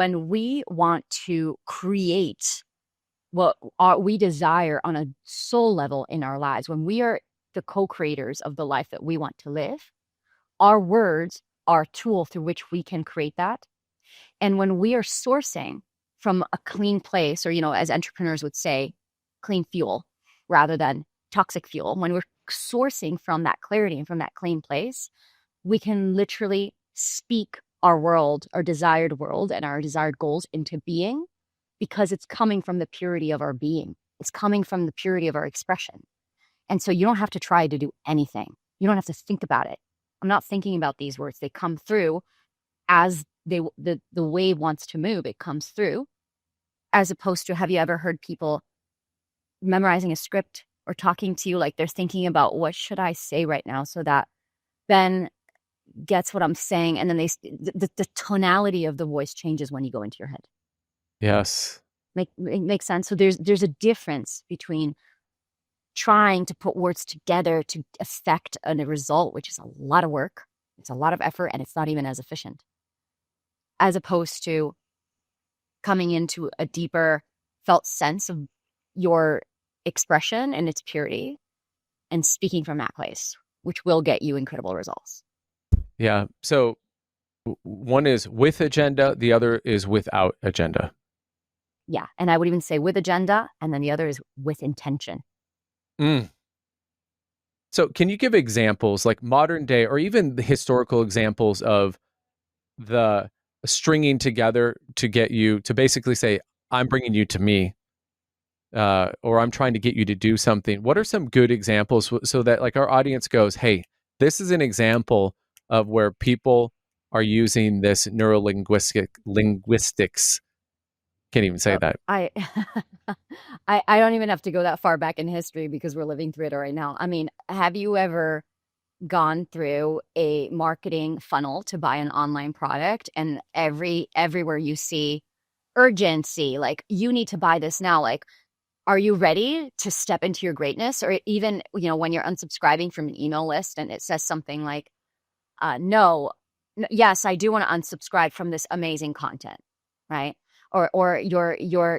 When we want to create what we desire on a soul level in our lives, when we are the co-creators of the life that we want to live, our words are a tool through which we can create that. And when we are sourcing from a clean place, or, as entrepreneurs would say, clean fuel rather than toxic fuel, when we're sourcing from that clarity and from that clean place, we can literally speak our world, our desired world, and our desired goals into being, because it's coming from the purity of our being. It's coming from the purity of our expression. And so you don't have to try to do anything. You don't have to think about it. I'm not thinking about these words. They come through as the wave wants to move. It comes through, as opposed to, have you ever heard people memorizing a script or talking to you like they're thinking about, what should I say right now so that Ben gets what I'm saying, and then the tonality of the voice changes when you go into your head. Yes. Makes sense. So there's a difference between trying to put words together to affect a result, which is a lot of work, it's a lot of effort, and it's not even as efficient, as opposed to coming into a deeper felt sense of your expression and its purity and speaking from that place, which will get you incredible results. Yeah. So one is with agenda, the other is without agenda. Yeah. And I would even say with agenda, and then the other is with intention. Mm. So can you give examples, like modern day or even the historical examples of the stringing together to get you to basically say, I'm bringing you to me, or I'm trying to get you to do something? What are some good examples so that like our audience goes, hey, this is an example of where people are using this linguistics. Can't even say that. I, I don't even have to go that far back in history because we're living through it right now. I mean, have you ever gone through a marketing funnel to buy an online product, and everywhere you see urgency, like you need to buy this now, like, are you ready to step into your greatness? Or even, when you're unsubscribing from an email list and it says something like, no, yes, I do want to unsubscribe from this amazing content, right? Or you're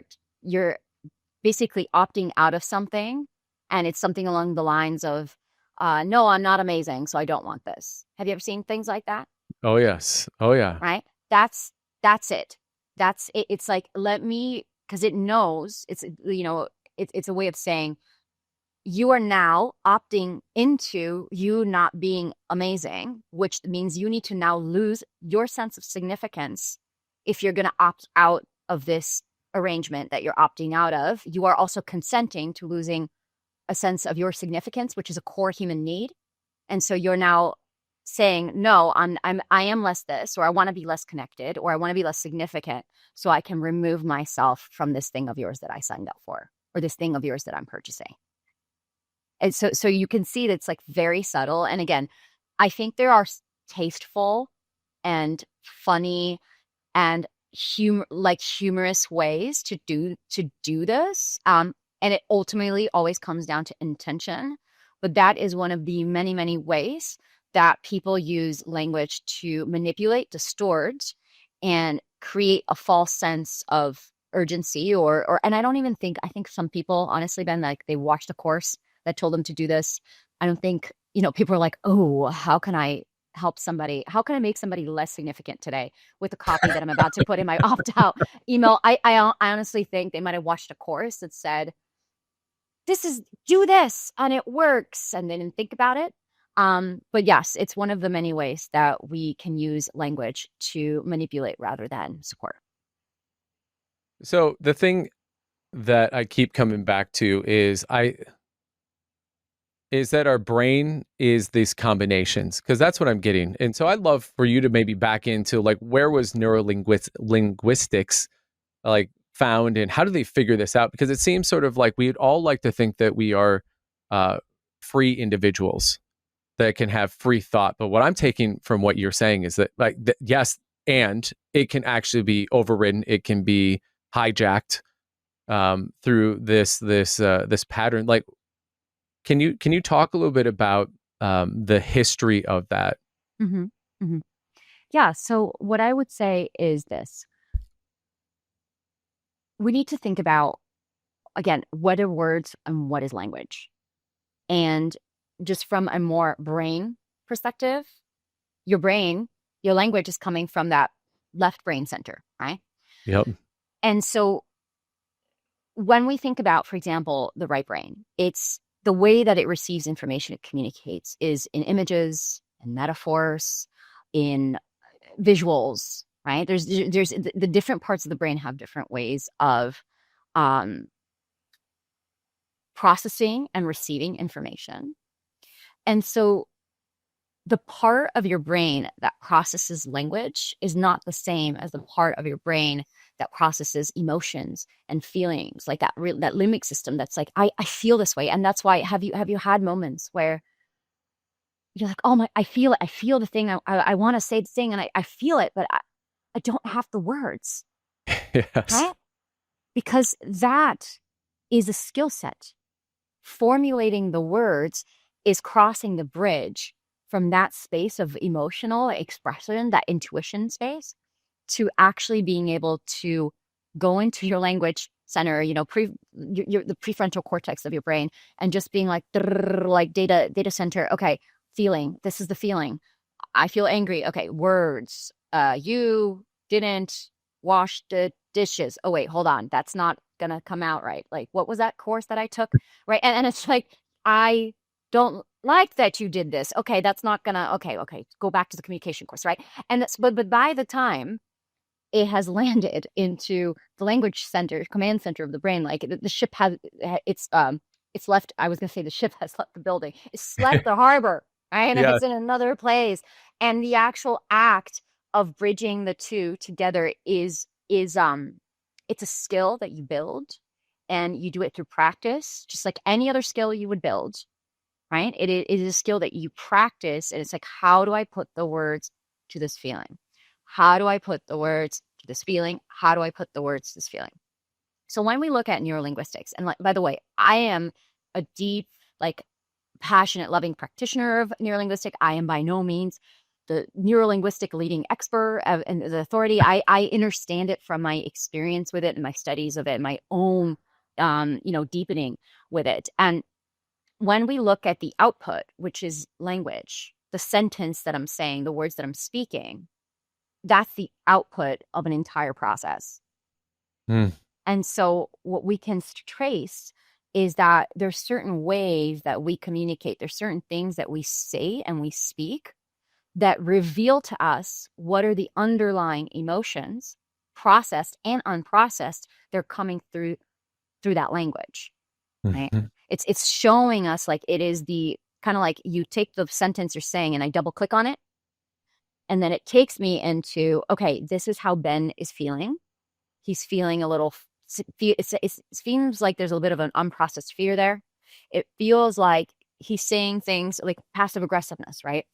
basically opting out of something, and it's something along the lines of, no, I'm not amazing, so I don't want this. Have you ever seen things like that? Oh, yes. Oh, yeah. Right? That's it. That's it. It's like, let me, because it knows, it's a way of saying, you are now opting into you not being amazing, which means you need to now lose your sense of significance. If you're going to opt out of this arrangement that you're opting out of, you are also consenting to losing a sense of your significance, which is a core human need. And so you're now saying, no, I am less this, or I want to be less connected, or I want to be less significant, so I can remove myself from this thing of yours that I signed up for, or this thing of yours that I'm purchasing. And so you can see that it's like very subtle. And again, I think there are tasteful and funny and humorous ways to do this. And it ultimately always comes down to intention. But that is one of the many, many ways that people use language to manipulate, distort, and create a false sense of urgency, and I don't even think, I think some people, honestly, Ben, like they watched a course that told them to do this. I don't think, people are like, oh, how can I help somebody? How can I make somebody less significant today with the copy that I'm about to put in my opt-out email? I honestly think they might have watched a course that said, do this and it works, and they didn't think about it. But yes, it's one of the many ways that we can use language to manipulate rather than support. So the thing that I keep coming back to is that our brain is these combinations, because that's what I'm getting. And so I'd love for you to maybe back into like, where was linguistics like found, and how do they figure this out? Because it seems sort of like we'd all like to think that we are free individuals that can have free thought. But what I'm taking from what you're saying is that yes, and it can actually be overridden. It can be hijacked through this pattern. Like, can you talk a little bit about the history of that? Mm-hmm. Mm-hmm. Yeah. So what I would say is this: we need to think about, again, what are words and what is language? And just from a more brain perspective, your brain, your language is coming from that left brain center, right? Yep. And so when we think about, for example, the right brain, it's the way that it receives information, it communicates is in images and metaphors, in visuals, right? There's the different parts of the brain have different ways of um, processing and receiving information. And so the part of your brain that processes language is not the same as the part of your brain that processes emotions and feelings, like that that limbic system that's like, I feel this way. And that's why have you had moments where you're like, oh my, I feel it. I feel the thing. I want to say the thing and I feel it, but I don't have the words, Yes. right? Because that is a skill set. Formulating the words is crossing the bridge from that space of emotional expression, that intuition space, to actually being able to go into your language center, the prefrontal cortex of your brain, and just being like, like data center. Okay, feeling. This is the feeling. I feel angry. Okay, words. You didn't wash the dishes. Oh wait, hold on. That's not gonna come out right. Like, what was that course that I took? Right. And it's like, I don't like that you did this. Okay, that's not gonna, okay. Go back to the communication course, right? And that's but by the time it has landed into the language center, command center of the brain, like the ship has it's left, I was gonna say the ship has left the building. It's left the harbor, right? And Yeah. it's in another place. And the actual act of bridging the two together is it's a skill that you build, and you do it through practice, just like any other skill you would build, right? It is a skill that you practice, and it's like, how do I put the words to this feeling? How do I put the words to this feeling? How do I put the words to this feeling? So when we look at neurolinguistics, and like, by the way, I am a deep, like, passionate, loving practitioner of neurolinguistic. I am by no means the neurolinguistic leading expert and the authority. I understand it from my experience with it and my studies of it, and my own, deepening with it. And when we look at the output, which is language, the sentence that I'm saying, the words that I'm speaking, that's the output of an entire process. Mm. And so what we can trace is that there's certain ways that we communicate. There's certain things that we say and we speak that reveal to us what are the underlying emotions, processed and unprocessed, they're coming through that language, right? Mm-hmm. It's showing us, like, it is the kind of like, you take the sentence you're saying and I double click on it, and then it takes me into, okay, this is how Ben is feeling. He's feeling a little, it seems like there's a little bit of an unprocessed fear there. It feels like he's saying things like passive aggressiveness, right?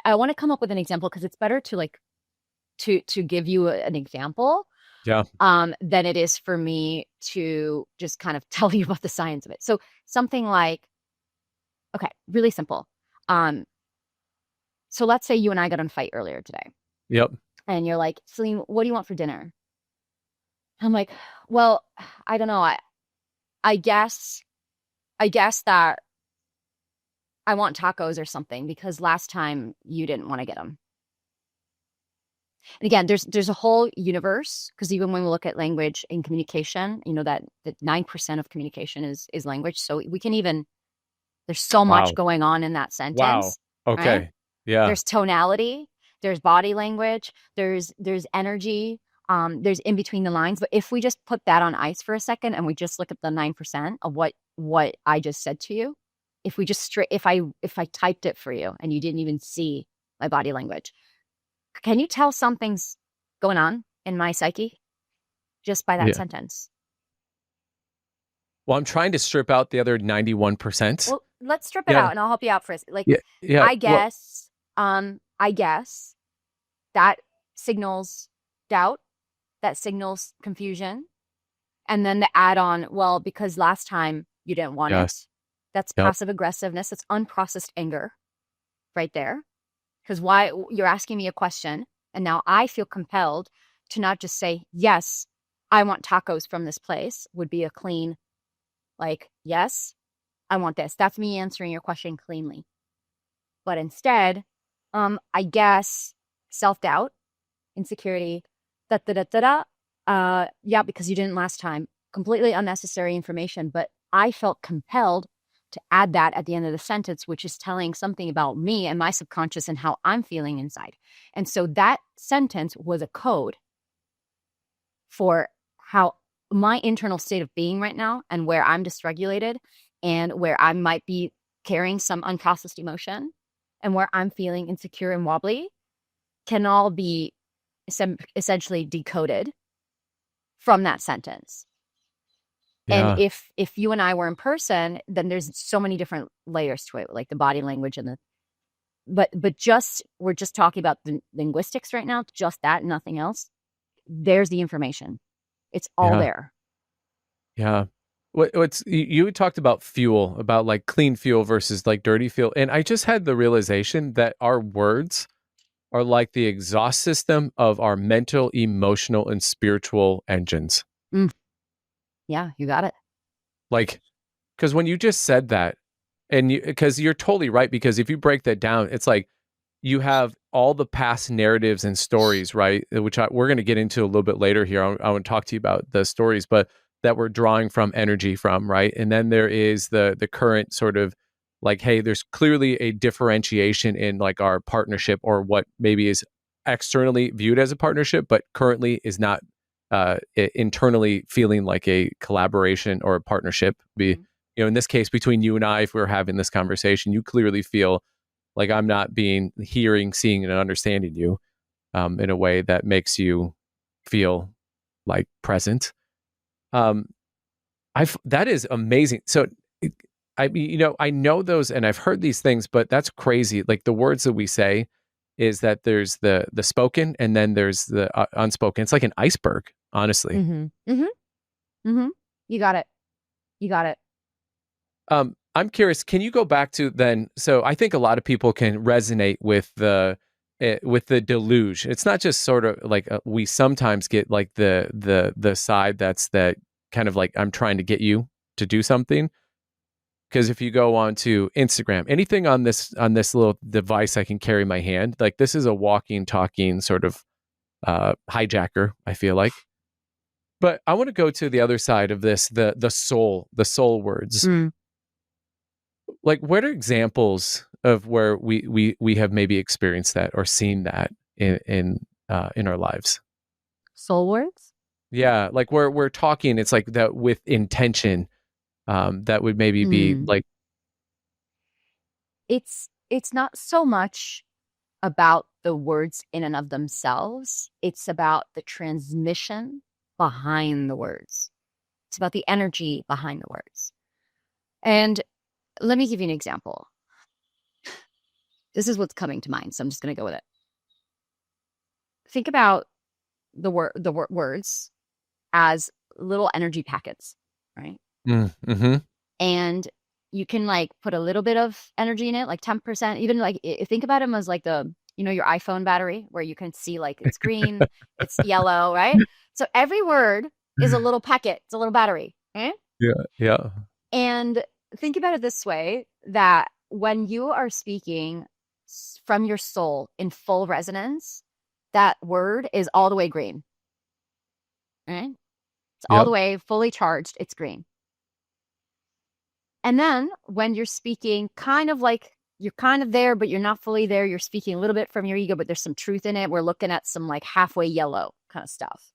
I want to come up with an example because it's better to like to give you an example Yeah. than it is for me to just kind of tell you about the science of it. So something like, okay, really simple. So let's say you and I got in a fight earlier today, Yep. and you're like, Celine, what do you want for dinner? I'm like, well, I don't know. I guess that I want tacos or something because last time you didn't want to get them. And again, there's a whole universe, because even when we look at language and communication, that 9% of communication is language. So we can even, there's so much Wow. going on in that Wow. sentence, right? Okay. Yeah. There's tonality, there's body language, there's energy, there's in between the lines. But if we just put that on ice for a second and we just look at the 9% of what I just said to you, if we just if I typed it for you and you didn't even see my body language, can you tell something's going on in my psyche just by that Yeah. sentence? Well, I'm trying to strip out the other 91%. Well, let's strip it Yeah. out and I'll help you out for like, Yeah. Yeah. I Well, guess, that signals doubt, that signals confusion. And then the add on, well, because last time you didn't want it. yes. That's Yep. passive aggressiveness. That's unprocessed anger right there. Because why, you're asking me a question, and now I feel compelled to not just say, yes, I want tacos from this place would be a clean, like, yes, I want this. That's me answering your question cleanly. But instead, I guess self-doubt, insecurity, da da da da da. Yeah, because you didn't last time. Completely unnecessary information, but I felt compelled to add that at the end of the sentence, which is telling something about me and my subconscious and how I'm feeling inside. And so that sentence was a code for how my internal state of being right now and where I'm dysregulated and where I might be carrying some unprocessed emotion and where I'm feeling insecure and wobbly can all be essentially decoded from that sentence. And Yeah. if you and I were in person, then there's so many different layers to it, like the body language and the but just we're just talking about the linguistics right now, just that, nothing else. There's the information. It's all Yeah. there. Yeah. What's you talked about fuel, about like clean fuel versus like dirty fuel. And I just had the realization that our words are like the exhaust system of our mental, emotional, and spiritual engines. Mm, yeah, you got it. Like, because when you just said that, and because you're totally right, because if you break that down, it's like you have all the past narratives and stories, right? Which we're going to get into a little bit later here. I want to talk to you about the stories, but that we're drawing from energy from, right? And then there is the current sort of like, hey, there's clearly a differentiation in like our partnership or what maybe is externally viewed as a partnership, but currently is not internally feeling like a collaboration or a partnership. Be in this case between you and I, if we're having this conversation, you clearly feel like I'm not being hearing, seeing, and understanding you in a way that makes you feel like present. Um, that is amazing. So, I know those, and I've heard these things, but that's crazy. Like the words that we say is that there's the spoken, and then there's the unspoken. It's like an iceberg, honestly. Mm-hmm. Mm-hmm. Mm-hmm. You got it. You got it. I'm curious. Can you go back to then? So I think a lot of people can resonate with the deluge. It's not just sort of like we sometimes get like the side that's that kind of like I'm trying to get you to do something. Because if you go on to Instagram, anything on this little device I can carry in my hand, like this is a walking, talking sort of hijacker. I feel like. But I want to go to the other side of this, the soul words. Mm. Like what are examples of where we have maybe experienced that or seen that in our lives? Soul words? Yeah, like where we're talking, it's like that with intention. That would maybe be Mm. like, It's not so much about the words in and of themselves. It's about the transmission behind the words. It's about the energy behind the words. And let me give you an example. This is what's coming to mind, so I'm just going to go with it. Think about the words as little energy packets, right? mm-hmm. And you can like put a little bit of energy in it, like 10%, even like think about them as like your iPhone battery where you can see like it's green, it's yellow, right? So every word is a little packet, it's a little battery, okay? Yeah, yeah, And think about it this way, that when you are speaking from your soul in full resonance, that word is all the way green, right? It's all yep, the way fully charged, it's green. And then when you're speaking kind of like you're kind of there, but you're not fully there, you're speaking a little bit from your ego, but there's some truth in it. We're looking at some like halfway yellow kind of stuff.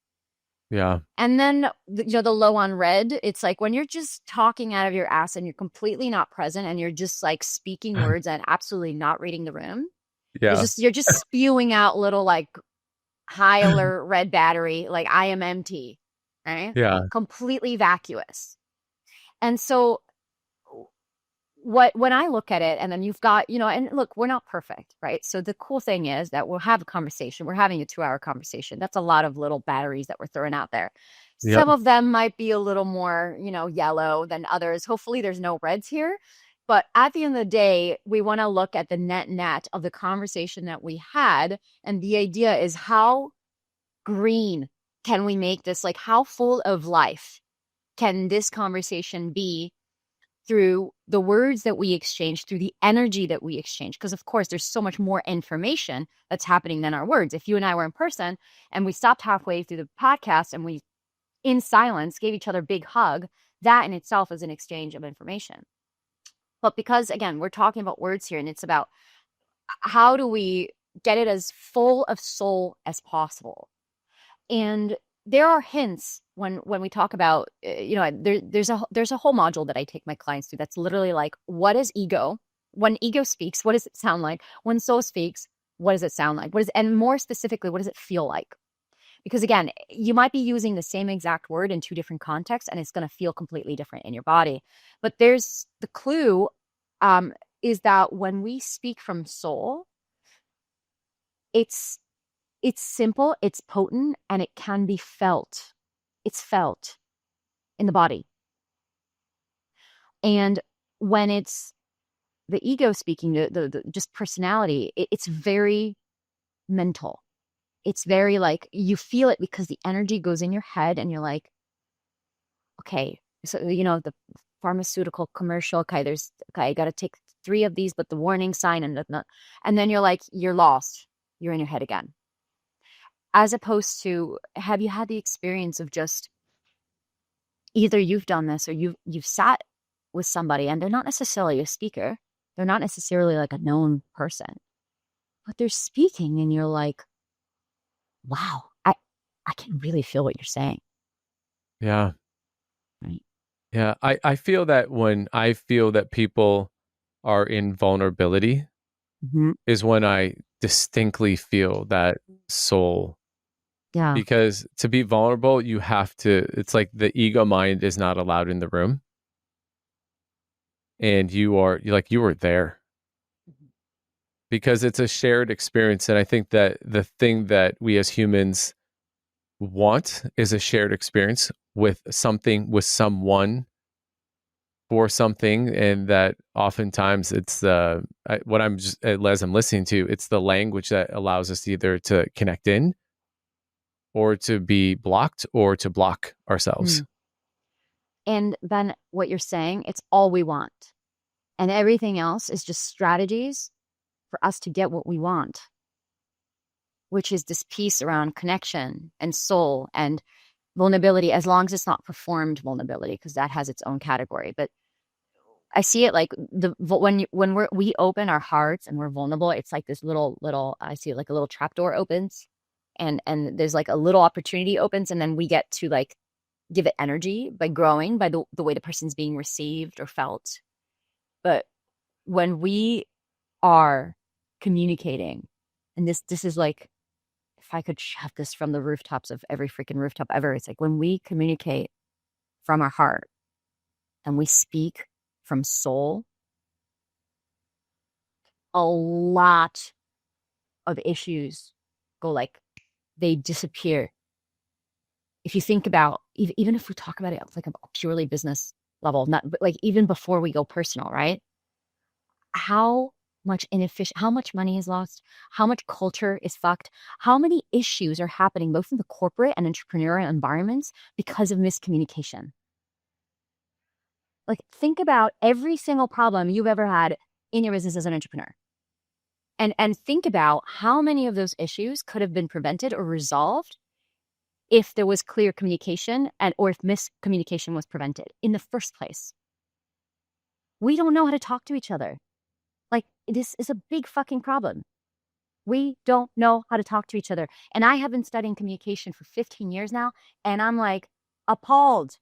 yeah, And then, the low on red, it's like when you're just talking out of your ass and you're completely not present and you're just like speaking words and absolutely not reading the room. yeah, You're just spewing out little like high alert red battery, like I am empty, right? yeah, Completely vacuous. And so when I look at it, and then you've got, and look, we're not perfect, right? So the cool thing is that we'll have a conversation. We're having a 2-hour conversation. That's a lot of little batteries that we're throwing out there. yep, Some of them might be a little more, yellow than others. Hopefully there's no reds here. But at the end of the day, we want to look at the net of the conversation that we had. And the idea is how green can we make this, like, how full of life can this conversation be through the words that we exchange, through the energy that we exchange? Because, of course, there's so much more information that's happening than our words. If you and I were in person and we stopped halfway through the podcast and we, in silence, gave each other a big hug, that in itself is an exchange of information. But because, again, we're talking about words here, and it's about how do we get it as full of soul as possible. And there are hints when we talk about, there's a whole module that I take my clients through that's literally like, what is ego? When ego speaks, what does it sound like? When soul speaks, what does it sound like? And more specifically, what does it feel like? Because again, you might be using the same exact word in two different contexts, and it's going to feel completely different in your body. But there's the clue, is that when we speak from soul, it's simple, it's potent, and it can be felt. It's felt in the body. And when it's the ego speaking, the just personality, it's very mental. It's very like, you feel it because the energy goes in your head and you're like, okay, so, the pharmaceutical commercial, okay, I got to take 3 of these, but the warning sign and then you're like, you're lost. You're in your head again. As opposed to, have you had the experience of just, either you've done this or you've sat with somebody and they're not necessarily a speaker. They're not necessarily like a known person, but they're speaking and you're like, wow, I can really feel what you're saying. Yeah. Right. Yeah. I feel that when I feel that people are in vulnerability is when I distinctly feel that soul. Yeah. Because to be vulnerable, you have to, it's like the ego mind is not allowed in the room. And you are there because it's a shared experience. And I think that the thing that we as humans want is a shared experience with something, with someone, for something. And that oftentimes it's what I'm just, as I'm listening to, it's the language that allows us either to connect in or to be blocked or to block ourselves. And then what you're saying, it's all we want. And everything else is just strategies for us to get what we want, which is this piece around connection and soul and vulnerability, as long as it's not performed vulnerability, because that has its own category. But I see it like when we open our hearts and we're vulnerable, it's like this little I see it like a little trapdoor opens, and there's like a little opportunity opens, and then we get to like give it energy by growing by the way the person's being received or felt. But when we are communicating, and this is like, if I could shout this from the rooftops of every freaking rooftop ever, it's like when we communicate from our heart and we speak from soul, a lot of issues go like, they disappear. If you think about, even if we talk about it like a purely business level, not like even before we go personal, right? How much money is lost, how much culture is fucked, how many issues are happening both in the corporate and entrepreneurial environments because of miscommunication. Like, think about every single problem you've ever had in your business as an entrepreneur. And think about how many of those issues could have been prevented or resolved if there was clear communication or if miscommunication was prevented in the first place. We don't know how to talk to each other. Like, this is a big fucking problem. We don't know how to talk to each other. And I have been studying communication for 15 years now, and I'm like appalled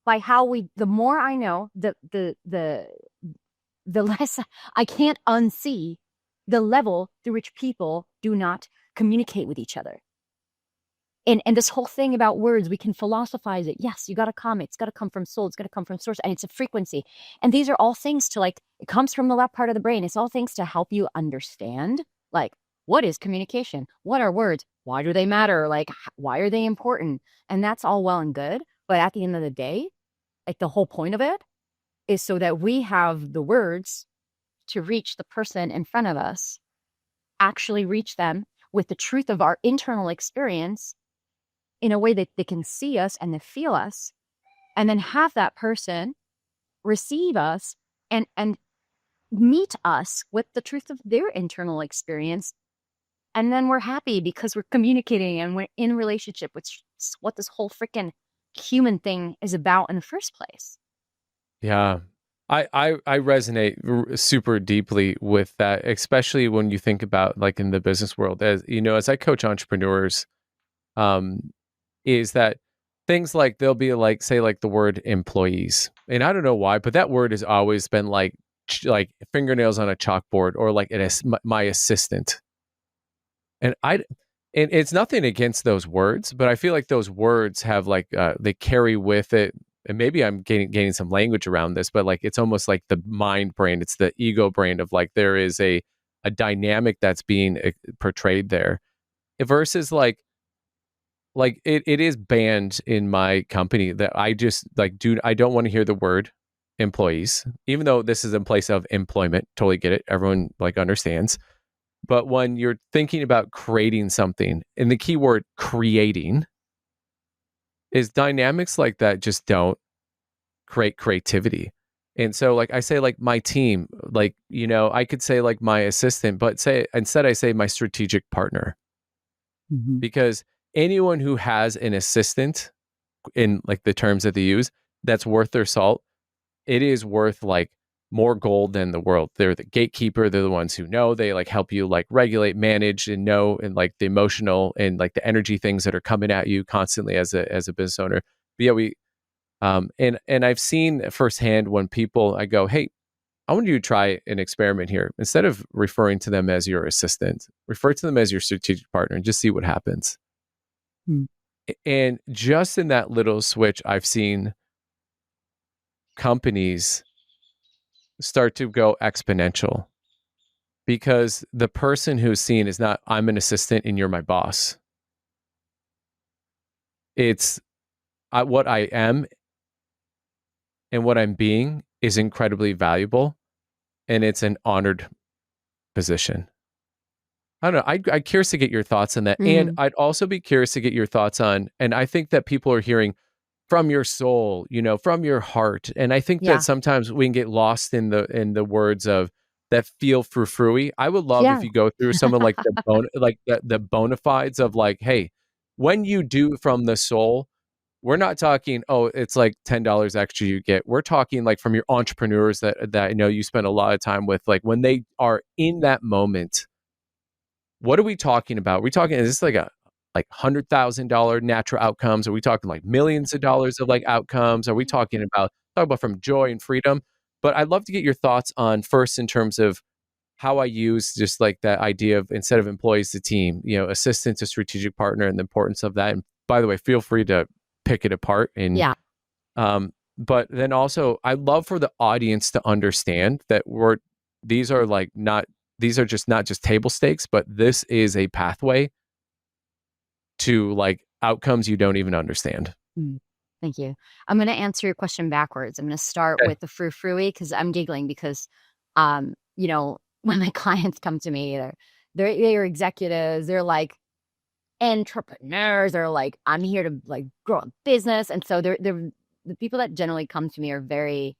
by how the more I know, the less I can't unsee the level through which people do not communicate with each other. And this whole thing about words, we can philosophize it. Yes, you got to come. It's got to come from soul. It's got to come from source. And it's a frequency. And these are all things to like, it comes from the left part of the brain. It's all things to help you understand, like, what is communication? What are words? Why do they matter? Like, why are they important? And that's all well and good. But at the end of the day, like, the whole point of it is so that we have the words to reach the person in front of us, actually reach them with the truth of our internal experience, in a way that they can see us and they feel us, and then have that person receive us and meet us with the truth of their internal experience. And then we're happy because we're communicating and we're in relationship, which is what this whole freaking human thing is about in the first place. Yeah. I resonate super deeply with that, especially when you think about like in the business world, as you know, as I coach entrepreneurs, um, is that things like they'll be like, say like the word employees. And I don't know why, but that word has always been like fingernails on a chalkboard, or like my assistant. And and it's nothing against those words, but I feel like those words have like they carry with it, and maybe I'm gaining some language around this, but like it's almost like the mind brain, it's the ego brain of like there is a dynamic that's being portrayed there, versus like it is banned in my company that I just like I don't want to hear the word employees, even though this is in place of employment. Totally get it. Everyone like understands. But when you're thinking about creating something, and the key word creating is dynamics like that just don't create creativity. And so like I say like my team, like, you know, I could say like my assistant, but say instead I say my strategic partner, Mm-hmm. because anyone who has an assistant in like the terms that they use that's worth their salt, it is worth like more gold than the world. They're the gatekeeper. They're the ones who know. They like help you like regulate, manage, and know, and like the emotional and like the energy things that are coming at you constantly as a business owner. But yeah, and I've seen firsthand when people, I go, hey, I want you to try an experiment here. Instead of referring to them as your assistant, refer to them as your strategic partner and just see what happens. Mm. And just in that little switch, I've seen companies start to go exponential, because the person who's seen is not, I'm an assistant and you're my boss. It's what I am and what I'm being is incredibly valuable, and it's an honored position. I don't know. I'm curious to get your thoughts on that. And Mm. I'd also be curious to get your thoughts on, and I think that people are hearing from your soul, you know, from your heart. And I think that Yeah. sometimes we can get lost in the words of that feel frou-frou-y. I would love if Yeah. you go through some of like the bona fides of like, hey, when you do from the soul, we're not talking, oh, it's like $10 extra you get. We're talking like from your entrepreneurs that I know you spend a lot of time with, like when they are in that moment, what are we talking about? Are we talking, is this like a like $100,000 natural outcomes? Are we talking like millions of dollars of like outcomes? Are we talking about from joy and freedom? But I'd love to get your thoughts on first in terms of how I use just like that idea of instead of employees to team, you know, assistant to strategic partner, and the importance of that. And by the way, feel free to pick it apart. And Yeah. but then also I'd love for the audience to understand that these are like not these are just not just table stakes, but this is a pathway to like outcomes you don't even understand. Mm. Thank you. I'm going to answer your question backwards. I'm going to start Okay. with the frou-frou-y because I'm giggling because, you know, when my clients come to me, they're executives, they're like entrepreneurs, they're like, I'm here to like grow a business. And so they're the people that generally come to me are very,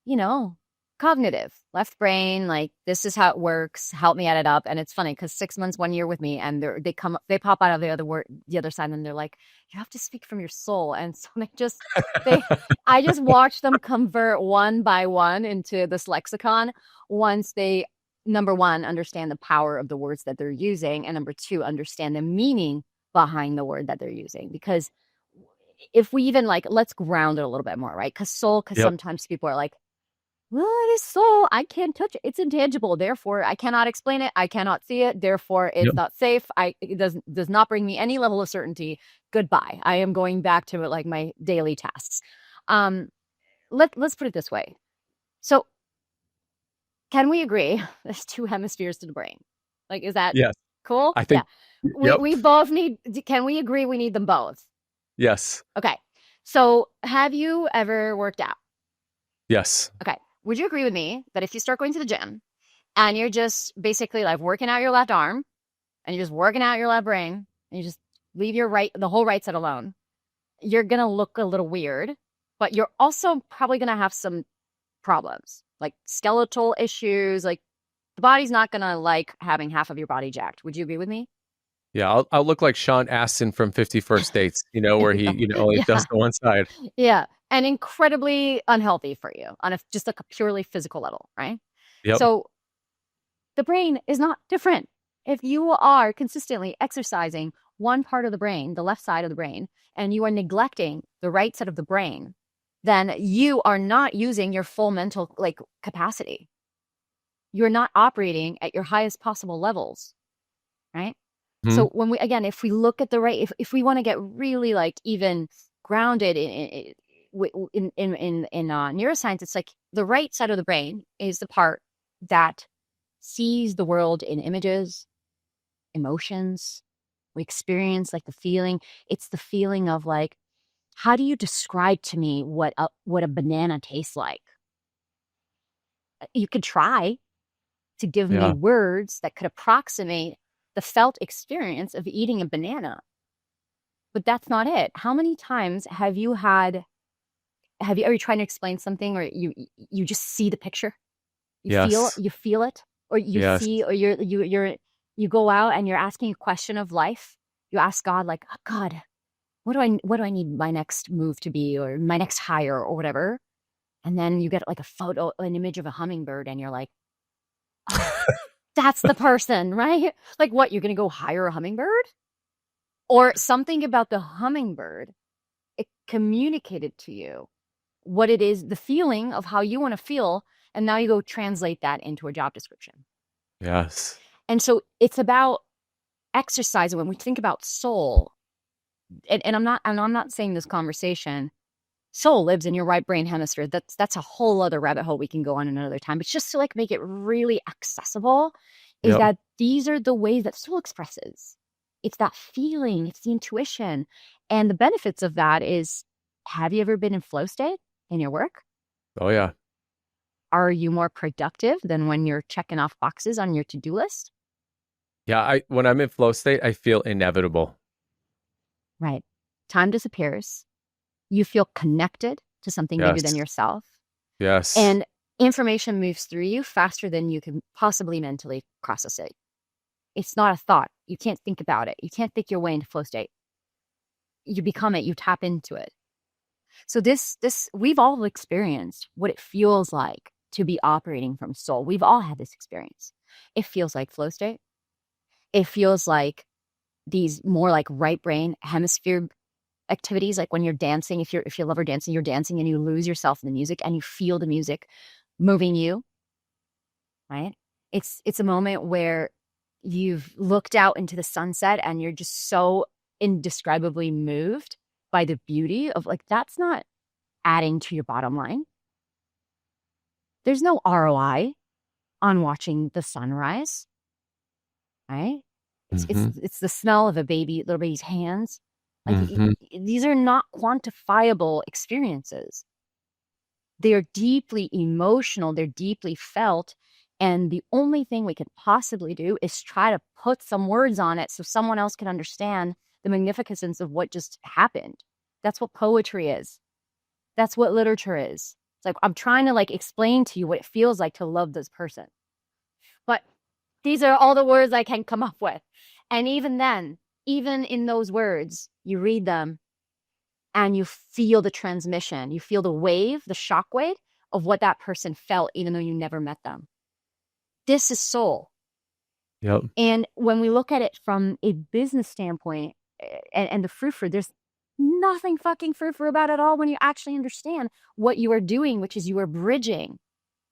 you know, cognitive, left brain, like this is how it works. Help me add it up. And it's funny because 6 months, 1 year with me, and they pop out of the other side, and they're like, you have to speak from your soul. And so they, I just watch them convert one by one into this lexicon once they, number one, understand the power of the words that they're using, and number two, understand the meaning behind the word that they're using. Because if we even like, let's ground it a little bit more, right? Because Yep. sometimes people are like, what is soul? I can't touch it. It's intangible. Therefore, I cannot explain it. I cannot see it. Therefore, it's Yep. not safe. It does not bring me any level of certainty. Goodbye. I am going back to like my daily tasks. Um, let's put it this way. So, can we agree? There's two hemispheres to the brain. Like, is that Yes. cool? I Yeah. think. We Yep. we both need. Can we agree we need them both? Yes. Okay. So, have you ever worked out? Yes. Okay. Would you agree with me that if you start going to the gym and you're just basically like working out your left arm and you're just working out your left brain and you just leave the whole right side alone, you're going to look a little weird, but you're also probably going to have some problems like skeletal issues. Like the body's not going to like having half of your body jacked. Would you agree with me? Yeah, I'll look like Sean Astin from 51st Dates, where he, only does Yeah. the one side. Yeah. And incredibly unhealthy for you on just like a purely physical level, right? Yep. So the brain is not different. If you are consistently exercising one part of the brain, the left side of the brain, and you are neglecting the right side of the brain, then you are not using your full mental like capacity. You're not operating at your highest possible levels, right? Hmm. So when if we look at the right, if we want to get really like even grounded in neuroscience, it's like the right side of the brain is the part that sees the world in images, emotions. We experience like the feeling. It's the feeling of like, how do you describe to me what a banana tastes like? You could try to give me Yeah. words that could approximate the felt experience of eating a banana, but that's not it. How many times have you ever tried to explain something or you just see the picture? Yes. You feel it, or you Yes. see, or you go out and you're asking a question of life. You ask God, like, oh, God, what do I need my next move to be, or my next hire, or whatever. And then you get like a photo, an image of a hummingbird, and you're like, oh, that's the person, right? Like, what, you're gonna go hire a hummingbird? Or something about the hummingbird, it communicated to you what it is, the feeling of how you want to feel, and now you go translate that into a job description. Yes. And so it's about exercise. When we think about soul, and I'm not saying this conversation, soul lives in your right brain hemisphere. That's a whole other rabbit hole we can go on another time. But just to like make it really accessible, is Yep. that these are the ways that soul expresses. It's that feeling, it's the intuition. And the benefits of that is, have you ever been in flow state in your work? Oh yeah. Are you more productive than when you're checking off boxes on your to-do list? Yeah. When I'm in flow state, I feel inevitable. Right. Time disappears. You feel connected to something bigger than Yes. yourself. Yes. And information moves through you faster than you can possibly mentally process it. It's not a thought. You can't think about it. You can't think your way into flow state. You become it. You tap into it. So we've all experienced what it feels like to be operating from soul. We've all had this experience. It feels like flow state. It feels like these more like right brain hemisphere activities, like when you're dancing. If you love her dancing, you're dancing and you lose yourself in the music and you feel the music moving you, right? It's a moment where you've looked out into the sunset and you're just so indescribably moved by the beauty of, like, that's not adding to your bottom line. There's no ROI on watching the sunrise, right? Hmm. It's the smell of little baby's hands. Like, Hmm. these are not quantifiable experiences. They are deeply emotional, they're deeply felt. And the only thing we could possibly do is try to put some words on it so someone else can understand the magnificence of what just happened. That's what poetry is. That's what literature is. It's like, I'm trying to like explain to you what it feels like to love this person. But these are all the words I can come up with. And even then, even in those words, you read them and you feel the transmission. You feel the wave, the shock wave of what that person felt, even though you never met them. This is soul. Yep. And when we look at it from a business standpoint, and the frou-frou, there's nothing fucking frou-frou about it all when you actually understand what you are doing, which is you are bridging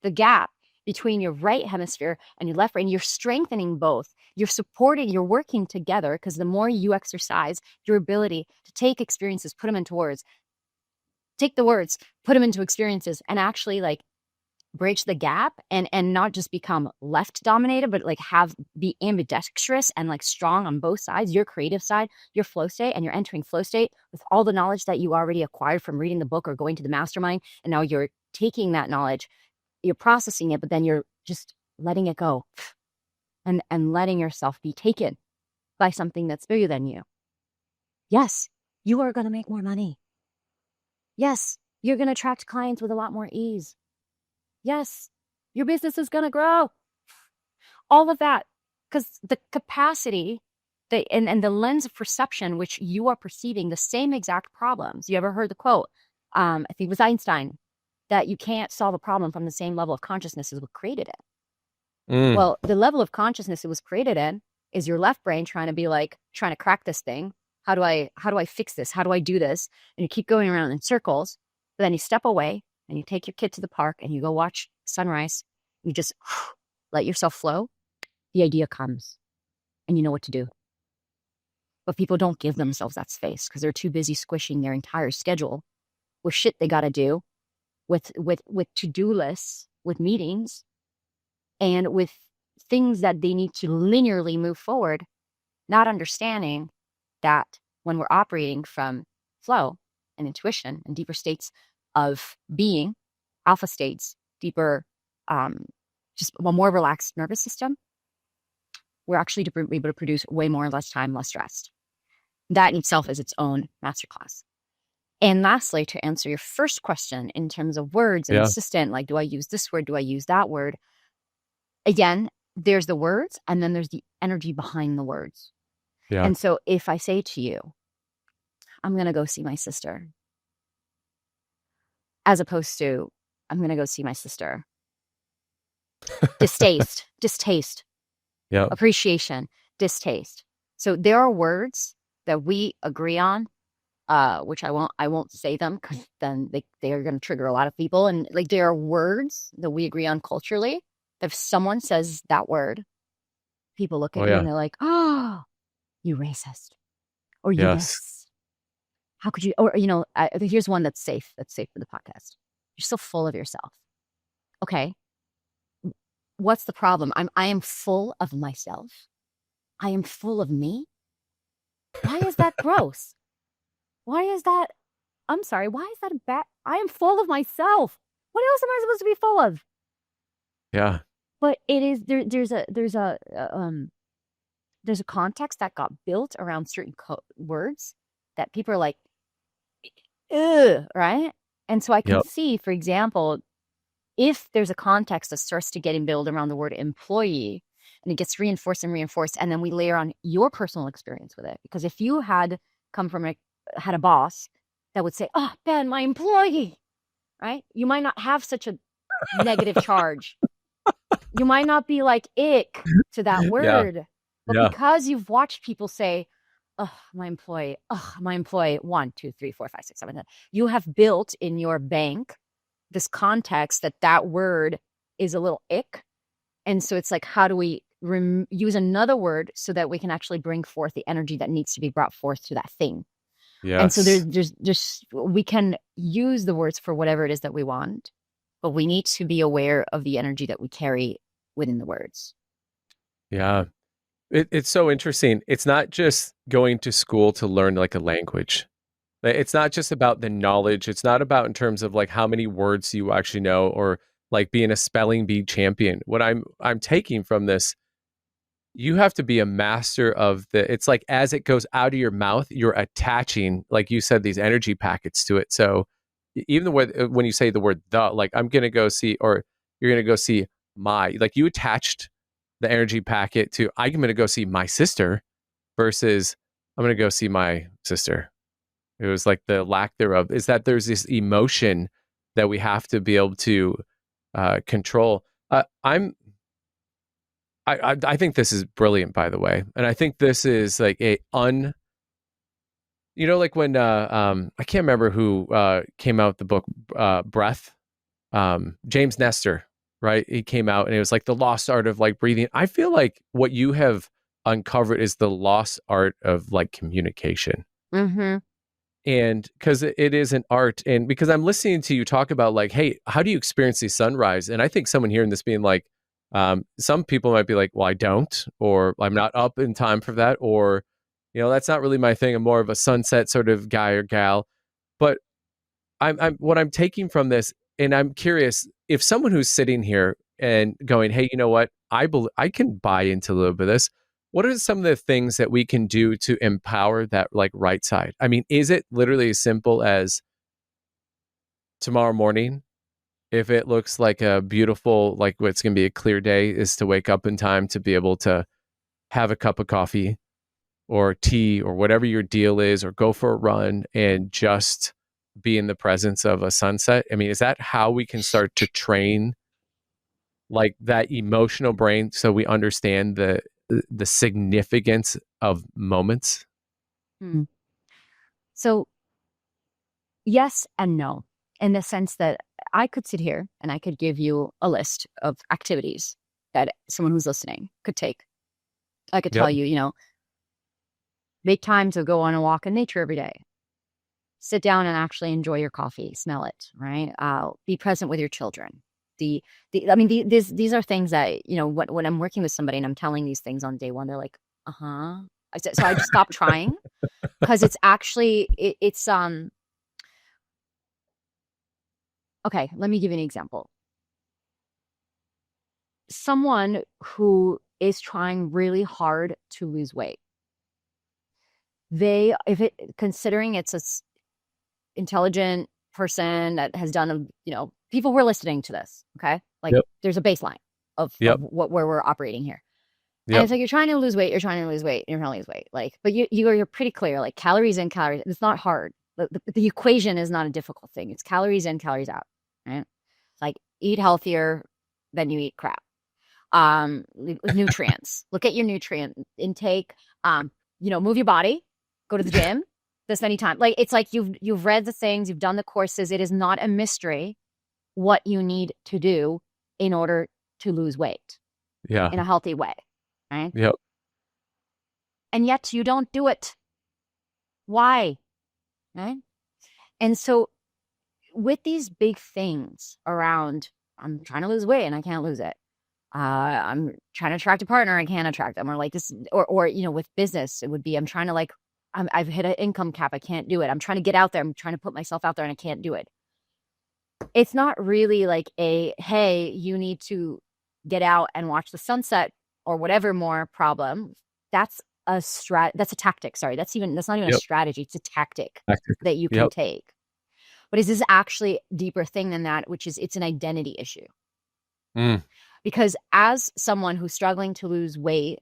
the gap between your right hemisphere and your left brain. You're strengthening both. You're supporting, you're working together, because the more you exercise your ability to take experiences, put them into words, take the words, put them into experiences, and actually like bridge the gap, and not just become left dominated, but like be ambidextrous and like strong on both sides, your creative side, your flow state, and you're entering flow state with all the knowledge that you already acquired from reading the book or going to the mastermind. And now you're taking that knowledge, you're processing it, but then you're just letting it go, and letting yourself be taken by something that's bigger than you. Yes, you are going to make more money. Yes, you're going to attract clients with a lot more ease. Yes, your business is going to grow. All of that, because the capacity and the lens of perception, which you are perceiving the same exact problems. You ever heard the quote? I think it was Einstein, that you can't solve a problem from the same level of consciousness as what created it. Mm. Well, the level of consciousness it was created in is your left brain trying to be like, trying to crack this thing. How do I fix this? How do I do this? And you keep going around in circles. But then you step away and you take your kid to the park and you go watch sunrise. You just let yourself flow. The idea comes and you know what to do. But people don't give themselves that space because they're too busy squishing their entire schedule with shit they got to do, with to-do lists, with meetings, and with things that they need to linearly move forward, not understanding that when we're operating from flow and intuition and deeper states of being, alpha states, deeper, just a more relaxed nervous system, we're actually able to produce way more in less time, less stressed. That in itself is its own masterclass. And lastly, to answer your first question in terms of words and Yeah. assistant, like, do I use this word? Do I use that word? Again, there's the words and then there's the energy behind the words. Yeah. And so if I say to you, I'm going to go see my sister, as opposed to, I'm going to go see my sister, distaste, Yeah. appreciation, distaste. So there are words that we agree on, which I won't say them because then they are going to trigger a lot of people. And like there are words that we agree on culturally. If someone says that word, people look Oh at you yeah. and they're like, "Oh, you racist," or "You Yes. this." How could you? Or here's one that's safe. That's safe for the podcast. You're so full of yourself. Okay, what's the problem? I am full of myself. I am full of me. Why is that gross? Why is that? I'm sorry. Why is that bad? I am full of myself. What else am I supposed to be full of? Yeah. But it is there. There's a context that got built around certain words that people are like, ugh, right? And so I can Yep. see, for example, if there's a context that starts to getting built around the word employee and it gets reinforced and reinforced, and then we layer on your personal experience with it. Because if you had come from had a boss that would say, "Oh, Ben, my employee," right? You might not have such a negative charge. You might not be like ick to that Yeah. word, but Yeah. because you've watched people say, "Oh, my employee, 1, 2, 3, 4, 5, 6, 7, 10," you have built in your bank this context that word is a little ick. And so it's like, how do we use another word so that we can actually bring forth the energy that needs to be brought forth to that thing? And so Yes. there's just, we can use the words for whatever it is that we want, but we need to be aware of the energy that we carry within the words. Yeah. It's so interesting. It's not just going to school to learn like a language. It's not just about the knowledge. It's not about in terms of like how many words you actually know or like being a spelling bee champion. What I'm taking from this, you have to be a master of it's like as it goes out of your mouth, you're attaching, like you said, these energy packets to it. So even the word, when you say the word the, like I'm going to go see, or you're going to go see like you attached the energy packet to, I'm going to go see my sister versus I'm going to go see my sister. It was like the lack thereof is that there's this emotion that we have to be able to control. I think this is brilliant, by the way, and I think this is like like when I can't remember who came out with the book Breath, James Nestor, right? He came out and it was like the lost art of like breathing. I feel like what you have uncovered is the lost art of like communication. Mm-hmm. And because it is an art, and because I'm listening to you talk about like, hey, how do you experience the sunrise? And I think someone hearing this being like, some people might be like, well, I don't, or I'm not up in time for that, or that's not really my thing. I'm more of a sunset sort of guy or gal. But I'm what I'm taking from this, and I'm curious if someone who's sitting here and going, hey, you know what, I can buy into a little bit of this. what are some of the things that we can do to empower that like right side? I mean, is it literally as simple as tomorrow morning, if it looks like a beautiful, like what's going to be a clear day, is to wake up in time to be able to have a cup of coffee or tea or whatever your deal is, or go for a run and just be in the presence of a sunset? I mean, is that how we can start to train like that emotional brain so we understand the significance of moments? Hmm. So yes and no, in the sense that I could sit here and I could give you a list of activities that someone who's listening could take. I could tell Yep. you, make time to go on a walk in nature every day. Sit down and actually enjoy your coffee, smell it, right? Be present with your children. I mean, these are things that, when I'm working with somebody and I'm telling these things on day one, they're like, uh-huh. So I just stopped trying because it's actually, okay, let me give you an example. Someone who is trying really hard to lose weight, considering it's intelligent person that has done people who are listening to this, okay? Like Yep. there's a baseline of Yep. where we're operating here. And Yep. it's like you're trying to lose weight, you're trying to lose weight, you're trying to lose weight. Like, but you're pretty clear, like calories in, calories. It's not hard. The equation is not a difficult thing. It's calories in, calories out, right? It's like eat healthier than you eat crap. Nutrients. Look at your nutrient intake. Move your body, go to the gym this many times. Like it's like you've read the things, you've done the courses. It is not a mystery what you need to do in order to lose weight Yeah. in a healthy way, right? Yep. And yet you don't do it. Why? Right? And so with these big things around, I'm trying to lose weight and I can't lose it. I'm trying to attract a partner, I can't attract them, or like this, or with business, it would be I'm trying to like I've hit an income cap, I can't do it. I'm trying to get out there, I'm trying to put myself out there, and I can't do it. It's not really like hey, you need to get out and watch the sunset or whatever more problem. That's that's a tactic. Sorry, that's not even a Yep. strategy. It's a tactic Tactic. that you can Yep. take. But is this actually a deeper thing than that, which is it's an identity issue? Mm. Because as someone who's struggling to lose weight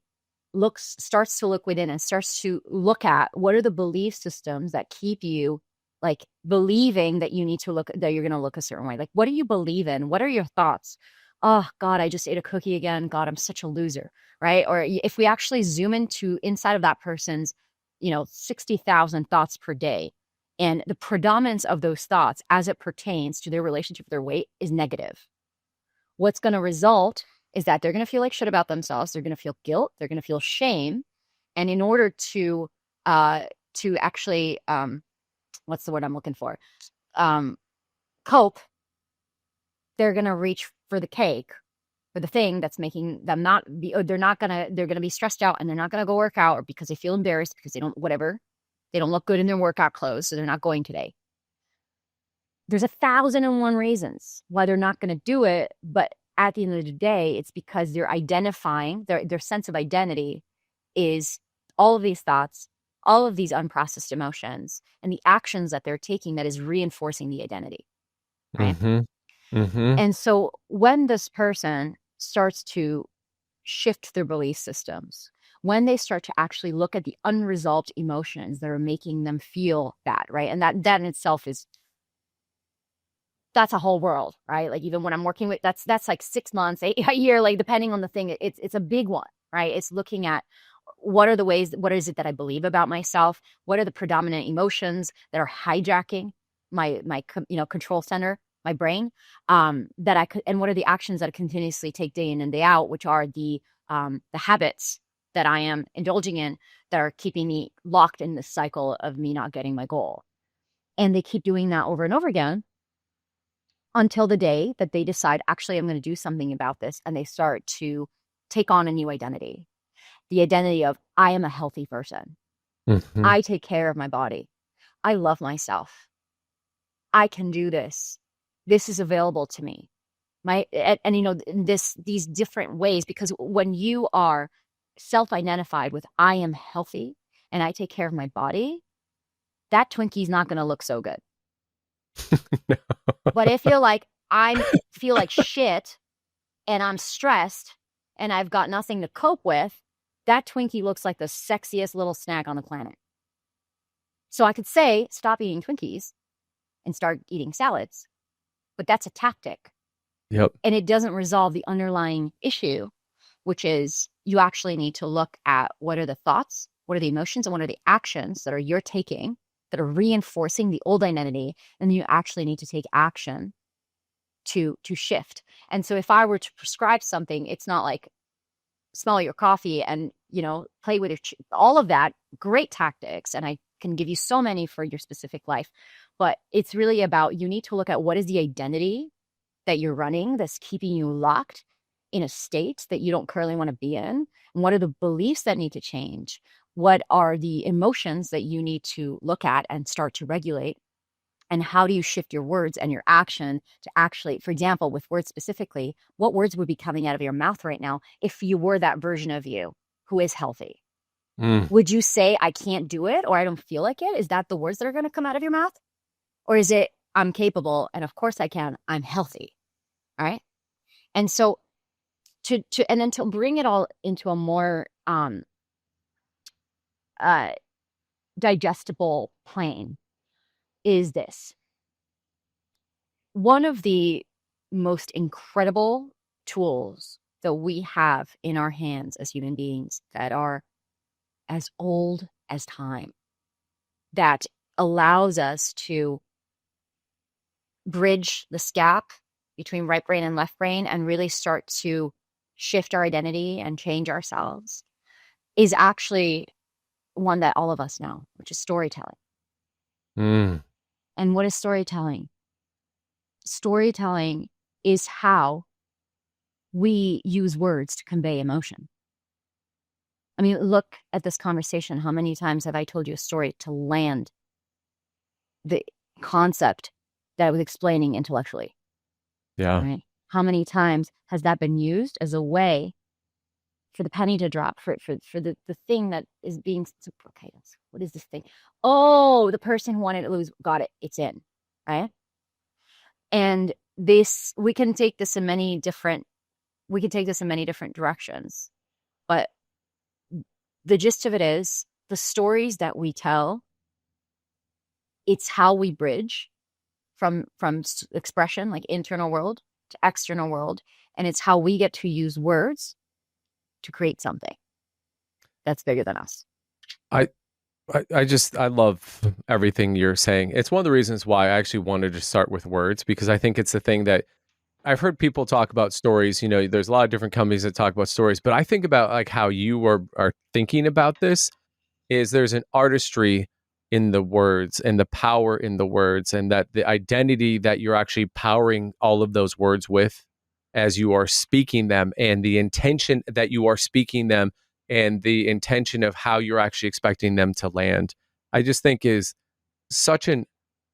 starts to look within and starts to look at what are the belief systems that keep you like believing that that you're going to look a certain way. Like, what do you believe in? What are your thoughts? Oh God, I just ate a cookie again. God, I'm such a loser. Right. Or if we actually zoom into inside of that person's, 60,000 thoughts per day, and the predominance of those thoughts as it pertains to their relationship with their weight is negative, what's going to result is that they're going to feel like shit about themselves. They're going to feel guilt. They're going to feel shame. And in order to actually, what's the word I'm looking for? Cope, they're going to reach for the cake, for the thing that's making them not be, or they're going to be stressed out and they're not going to go work out, or because they feel embarrassed because they don't look good in their workout clothes. So they're not going today. There's 1,001 reasons why they're not going to do it. But at the end of the day, it's because they're identifying their sense of identity is all of these thoughts, all of these unprocessed emotions, and the actions that they're taking that is reinforcing the identity. Right. Mm-hmm. Mm-hmm. And so when this person starts to shift their belief systems, when they start to actually look at the unresolved emotions that are making them feel that, right? And that in itself that's a whole world, right? Like even when I'm working with, that's like 6 months, a year, like depending on the thing, it's a big one, right? It's looking at what is it that I believe about myself? What are the predominant emotions that are hijacking my control center, my brain, that I could, and what are the actions that I continuously take day in and day out, which are the habits that I am indulging in that are keeping me locked in this cycle of me not getting my goal. And they keep doing that over and over again until the day that they decide, actually, I'm going to do something about this. And they start to take on a new identity, the identity of, I am a healthy person. Mm-hmm. I take care of my body. I love myself. I can do this. This is available to me. These different ways, because when you are self-identified with I am healthy and I take care of my body, that Twinkie's not going to look so good. But if you're like, I feel like shit and I'm stressed and I've got nothing to cope with, that Twinkie looks like the sexiest little snack on the planet. So I could say, stop eating Twinkies and start eating salads, but that's a tactic. Yep. And it doesn't resolve the underlying issue, which is you actually need to look at what are the thoughts, what are the emotions, and what are the actions that are you're taking that are reinforcing the old identity. And you actually need to take action to shift. And so if I were to prescribe something, it's not like smell your coffee and, play with all of that, great tactics. And I can give you so many for your specific life, but it's really about, you need to look at what is the identity that you're running that's keeping you locked in a state that you don't currently want to be in. And what are the beliefs that need to change? What are the emotions that you need to look at and start to regulate? And how do you shift your words and your action to actually, for example, with words specifically, what words would be coming out of your mouth right now if you were that version of you who is healthy? Would you say, I can't do it, or I don't feel like it? Is that the words that are going to come out of your mouth? Or is it, I'm capable, and of course I can, I'm healthy? All right. And so and then to bring it all into a more digestible plane is this. One of the most incredible tools that we have in our hands as human beings that are as old as time, that allows us to bridge this gap between right brain and left brain and really start to shift our identity and change ourselves, is actually one that all of us know, which is storytelling. And what is storytelling? Storytelling is how we use words to convey emotion. I mean, look at this conversation. How many times have I told you a story to land the concept that I was explaining intellectually? Yeah. Right? How many times has that been used as a way for the penny to drop, for the thing that is being, okay, what is this thing? Oh, the person who wanted to lose, got it, it's in, right? And this, we can take this in many different directions, but the gist of it is the stories that we tell, it's how we bridge from expression, like internal world to external world. And it's how we get to use words to create something that's bigger than us. I love everything you're saying. It's one of the reasons why I actually wanted to start with words, because I think it's the thing that I've heard people talk about stories. There's a lot of different companies that talk about stories, but I think about like how you are thinking about this is there's an artistry in the words and the power in the words, and that the identity that you're actually powering all of those words with as you are speaking them, and the intention that you are speaking them, and the intention of how you're actually expecting them to land, I just think is such an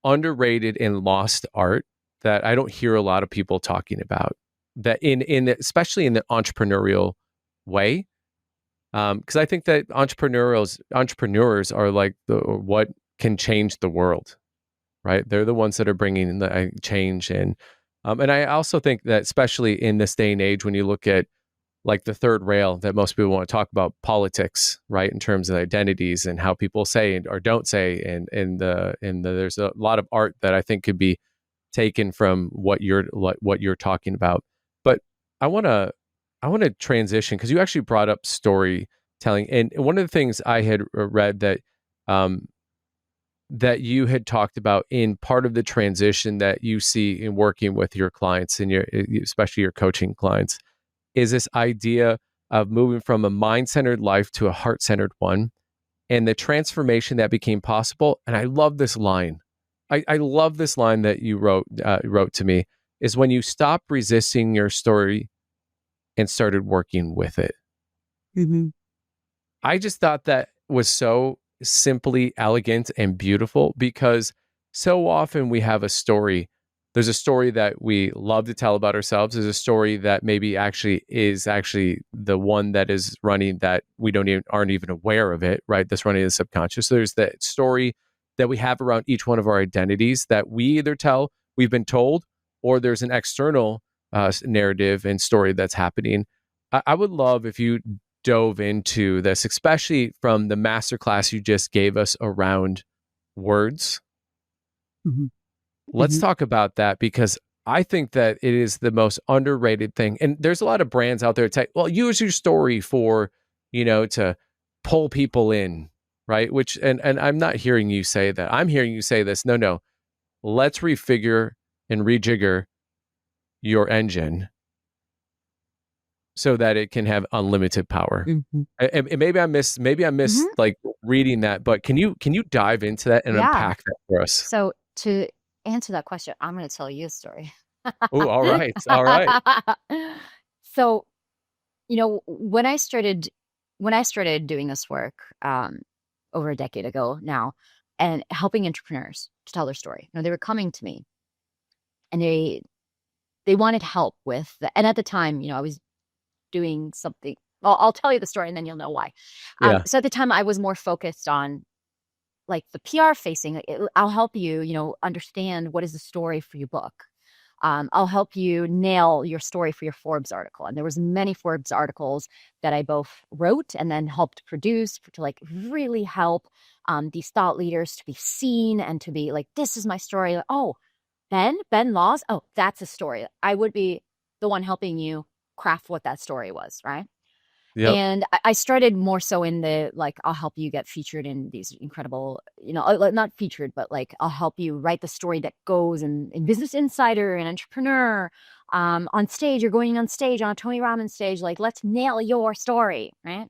underrated and lost art that I don't hear a lot of people talking about, that in especially in the entrepreneurial way. Because I think that entrepreneurs are like what can change the world, right? They're the ones that are bringing the change in. And I also think that especially in this day and age, when you look at like the third rail that most people want to talk about, politics, right? In terms of identities and how people say or don't say, and there's a lot of art that I think could be taken from what you're talking about. But I want to transition, because you actually brought up storytelling, and one of the things I had read that you had talked about in part of the transition that you see in working with your clients and especially your coaching clients, is this idea of moving from a mind-centered life to a heart-centered one, and the transformation that became possible. And I love this line. I love this line that you wrote to me, is when you stop resisting your story and started working with it. Mm-hmm. I just thought that was so simply elegant and beautiful, because so often we have a story There's a story that we love to tell about ourselves. There's a story that maybe is actually the one that is running that we aren't even aware of it, right? That's running in the subconscious. So there's that story that we have around each one of our identities that we either tell, we've been told, or there's an external narrative and story that's happening. I would love if you dove into this, especially from the masterclass you just gave us around words. Mm-hmm. Let's Mm-hmm. talk about that, because I think that it is the most underrated thing. And there's a lot of brands out there that say, well, use your story for, to pull people in, right? Which, and I'm not hearing you say that. I'm hearing you say this. No, no. Let's refigure and rejigger your engine so that it can have unlimited power. Mm-hmm. And maybe I missed Mm-hmm. like reading that, but can you dive into that and Yeah. unpack that for us? So to answer that question, I'm going to tell you a story. Oh, all right. All right. So, when I started doing this work over a decade ago now, and helping entrepreneurs to tell their story, they were coming to me and they wanted help with and at the time, I was doing something. Well, I'll tell you the story and then you'll know why. Yeah. So at the time I was more focused on like the PR facing. I'll help you, understand what is the story for your book. I'll help you nail your story for your Forbes article. And there was many Forbes articles that I both wrote and then helped produce to like really help these thought leaders to be seen and to be like, this is my story. Like, oh, Ben Laws. Oh, that's a story. I would be the one helping you craft what that story was, right? Yep. And I started more so in the like, I'll help you get featured in these incredible, not featured, but like, I'll help you write the story that goes in Business Insider and Entrepreneur. On stage, you're going on stage on a Tony Robbins stage, like, let's nail your story, right?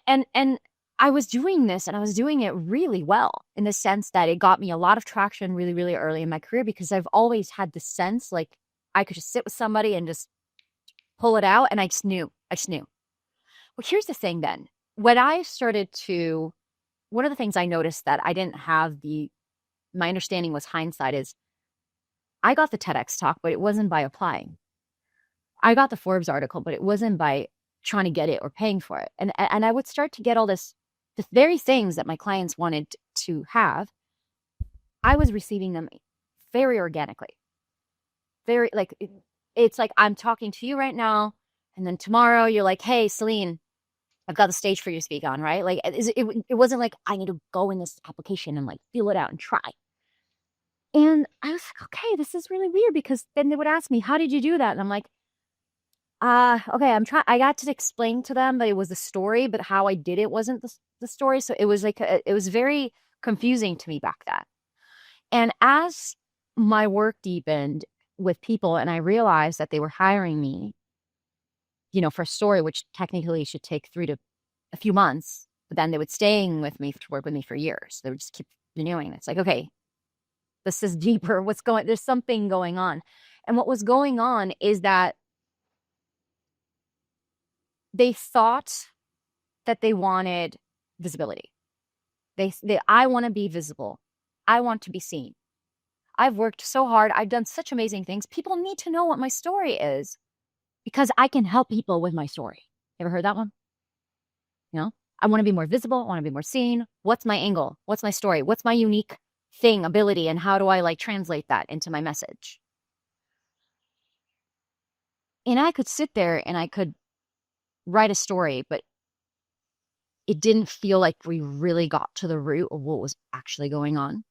And I was doing this and I was doing it really well in the sense that it got me a lot of traction really, really early in my career because I've always had the sense like I could just sit with somebody and just pull it out. And I just knew. Well, here's the thing then. When I started to, one of the things I noticed that I didn't have my understanding was hindsight is I got the TEDx talk, but it wasn't by applying. I got the Forbes article, but it wasn't by trying to get it or paying for it. And I would start to get all the very things that my clients wanted to have. I was receiving them very organically. Very like, it's like I'm talking to you right now. And then tomorrow you're like, hey, Celine, I've got the stage for you to speak on, right? Like it wasn't like I need to go in this application and like feel it out and try. And I was like, okay, this is really weird because then they would ask me, how did you do that? And I'm like, okay, I got to explain to them that it was the story, but how I did it wasn't the story. So it was like, it was very confusing to me back then. And as my work deepened with people and I realized that they were hiring me, for a story, which technically should take a few months, but then they would staying with me to work with me for years. They would just keep renewing. It's like, okay, this is deeper. There's something going on. And what was going on is that they thought that they wanted visibility. I want to be visible. I want to be seen. I've worked so hard. I've done such amazing things. People need to know what my story is because I can help people with my story. Ever heard that one? I want to be more visible. I want to be more seen. What's my angle? What's my story? What's my unique thing, ability? And how do I like translate that into my message? And I could sit there and I could write a story, but it didn't feel like we really got to the root of what was actually going on.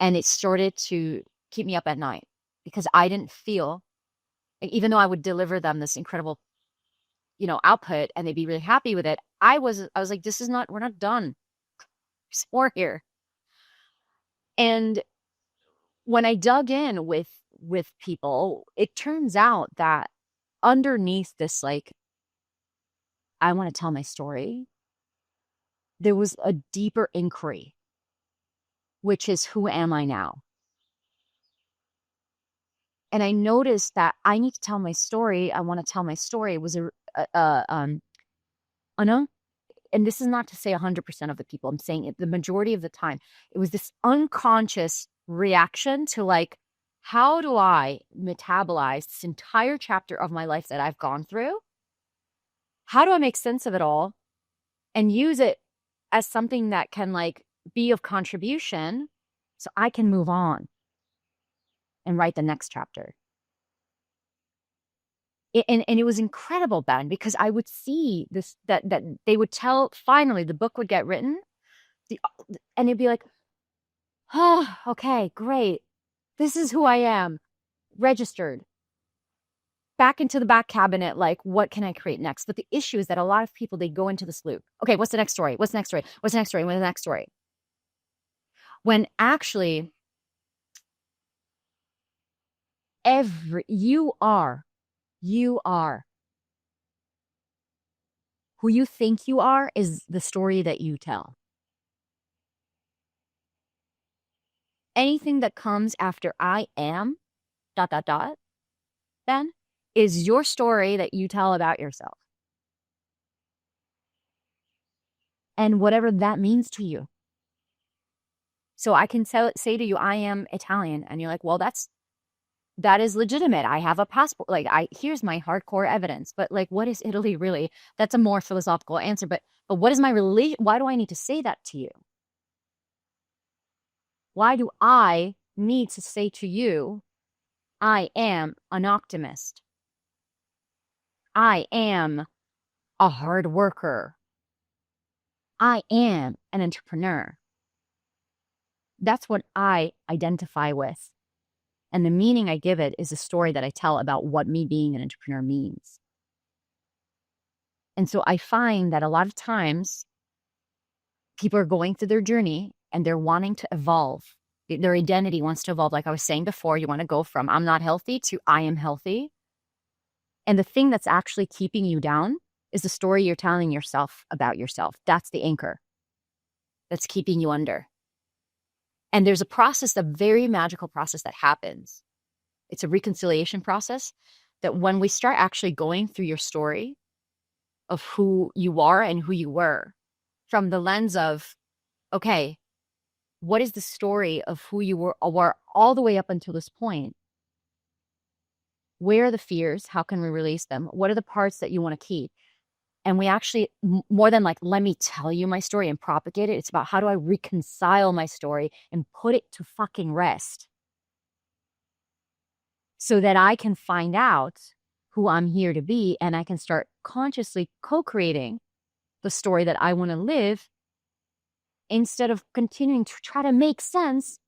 And it started to keep me up at night because I didn't feel, even though I would deliver them this incredible, output and they'd be really happy with it. I was like, we're not done. There's more here. And when I dug in with people, it turns out that underneath this, like, I want to tell my story, there was a deeper inquiry, which is, who am I now? And I noticed that I need to tell my story. I want to tell my story. It was and this is not to say 100% of the people, I'm saying it, the majority of the time, it was this unconscious reaction to like, how do I metabolize this entire chapter of my life that I've gone through? How do I make sense of it all and use it as something that can like be of contribution so I can move on and write the next chapter? And it was incredible, Ben, because I would see this, that they would tell, finally the book would get written, the, and it'd be like, oh, okay, great. This is who I am, registered. Back into the back cabinet, like, what can I create next? But the issue is that a lot of people, they go into this loop. Okay, what's the next story? What's the next story? What's the next story? What's the next story? When actually, you are who you think you are is the story that you tell. Anything that comes after I am, dot, dot, dot, then is your story that you tell about yourself. And whatever that means to you. So I can say to you, I am Italian. And you're like, well, that is legitimate. I have a passport. Like, here's my hardcore evidence. But like, what is Italy really? That's a more philosophical answer. But what is my relation? Why do I need to say that to you? Why do I need to say to you, I am an optimist? I am a hard worker. I am an entrepreneur. That's what I identify with. And the meaning I give it is a story that I tell about what me being an entrepreneur means. And so I find that a lot of times people are going through their journey and they're wanting to evolve. Their identity wants to evolve. Like I was saying before, you want to go from I'm not healthy to I am healthy. And the thing that's actually keeping you down is the story you're telling yourself about yourself. That's the anchor that's keeping you under. And there's a process, a very magical process that happens. It's a reconciliation process that when we start actually going through your story of who you are and who you were from the lens of, okay, what is the story of who you were all the way up until this point? Where are the fears? How can we release them? What are the parts that you want to keep? And we actually, more than like, let me tell you my story and propagate it, it's about how do I reconcile my story and put it to fucking rest so that I can find out who I'm here to be and I can start consciously co-creating the story that I want to live instead of continuing to try to make sense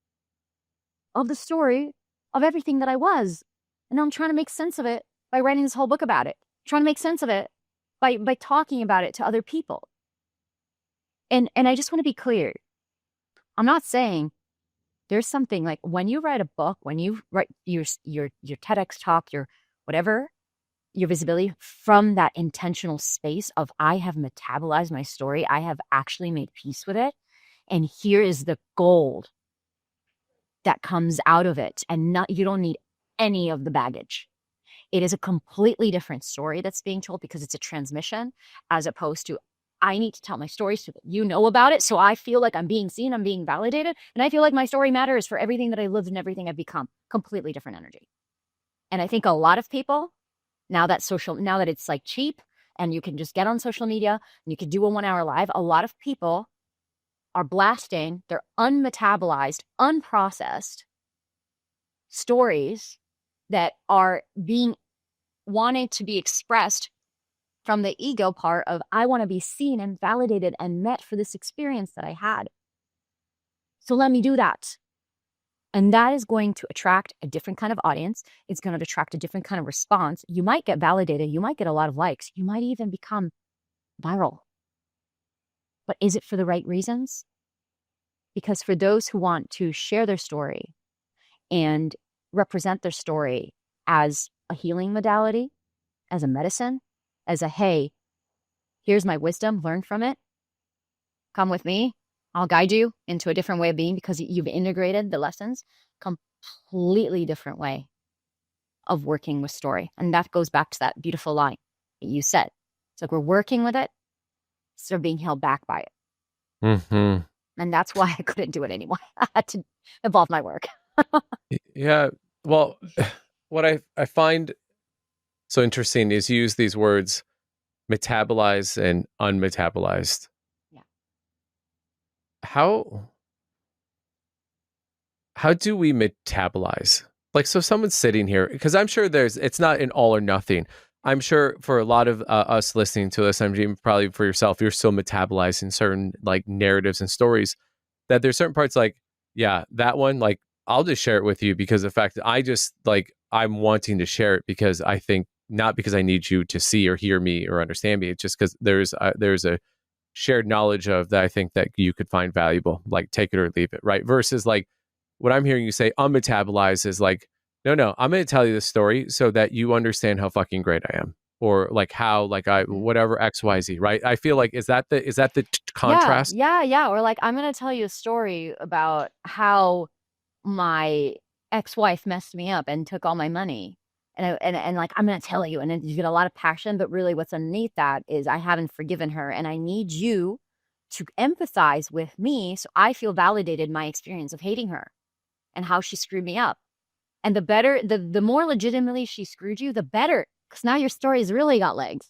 of the story of everything that I was. And I'm trying to make sense of it by writing this whole book about it, trying to make sense of it by talking about it to other people. And I just want to be clear. I'm not saying there's something like when you write a book, when you write your TEDx talk, your whatever, your visibility from that intentional space of I have metabolized my story, I have actually made peace with it. And here is the gold that comes out of it. And you don't need any of the baggage. It is a completely different story that's being told because it's a transmission as opposed to I need to tell my story so that you know about it. So I feel like I'm being seen, I'm being validated. And I feel like my story matters for everything that I lived and everything I've become. Completely different energy. And I think a lot of people, now that it's like cheap and you can just get on social media and you can do a 1 hour live, a lot of people are blasting their unmetabolized, unprocessed stories that are being wanted to be expressed from the ego part of I want to be seen and validated and met for this experience that I had. So let me do that. And that is going to attract a different kind of audience. It's going to attract a different kind of response. You might get validated. You might get a lot of likes. You might even become viral. But is it for the right reasons? Because for those who want to share their story and represent their story as a healing modality, as a medicine, as a, hey, here's my wisdom, learn from it. Come with me. I'll guide you into a different way of being because you've integrated the lessons. Completely different way of working with story. And that goes back to that beautiful line that you said. It's like we're working with it instead of being held back by it. Mm-hmm. And that's why I couldn't do it anymore. I had to evolve my work. Yeah. Well, what I find so interesting is you use these words metabolized and unmetabolized. Yeah. How how do we metabolize? Like, so someone's sitting here because I'm sure it's not an all or nothing. I'm sure for a lot of us listening to this, I'm probably for yourself, you're still metabolizing certain like narratives and stories that there's certain parts like, yeah, that one, like, I'll just share it with you because the fact that I just like, I'm wanting to share it because I think not because I need you to see or hear me or understand me. It's just because there's a shared knowledge of that I think that you could find valuable, like take it or leave it, right? Versus like what I'm hearing you say, unmetabolized is like, no, no, I'm going to tell you this story so that you understand how fucking great I am, or like how, like I, Mhm. whatever X, Y, Z, right? I feel like is that the Yeah, contrast? yeah, yeah. Or like, I'm gonna tell you a story about how my ex-wife messed me up and took all my money. And like, I'm gonna tell you, and then you get a lot of passion, but really what's underneath that is I haven't forgiven her, and I need you to empathize with me so I feel validated my experience of hating her and how she screwed me up. And the better, the more legitimately she screwed you, the better. Because now your story's really got legs.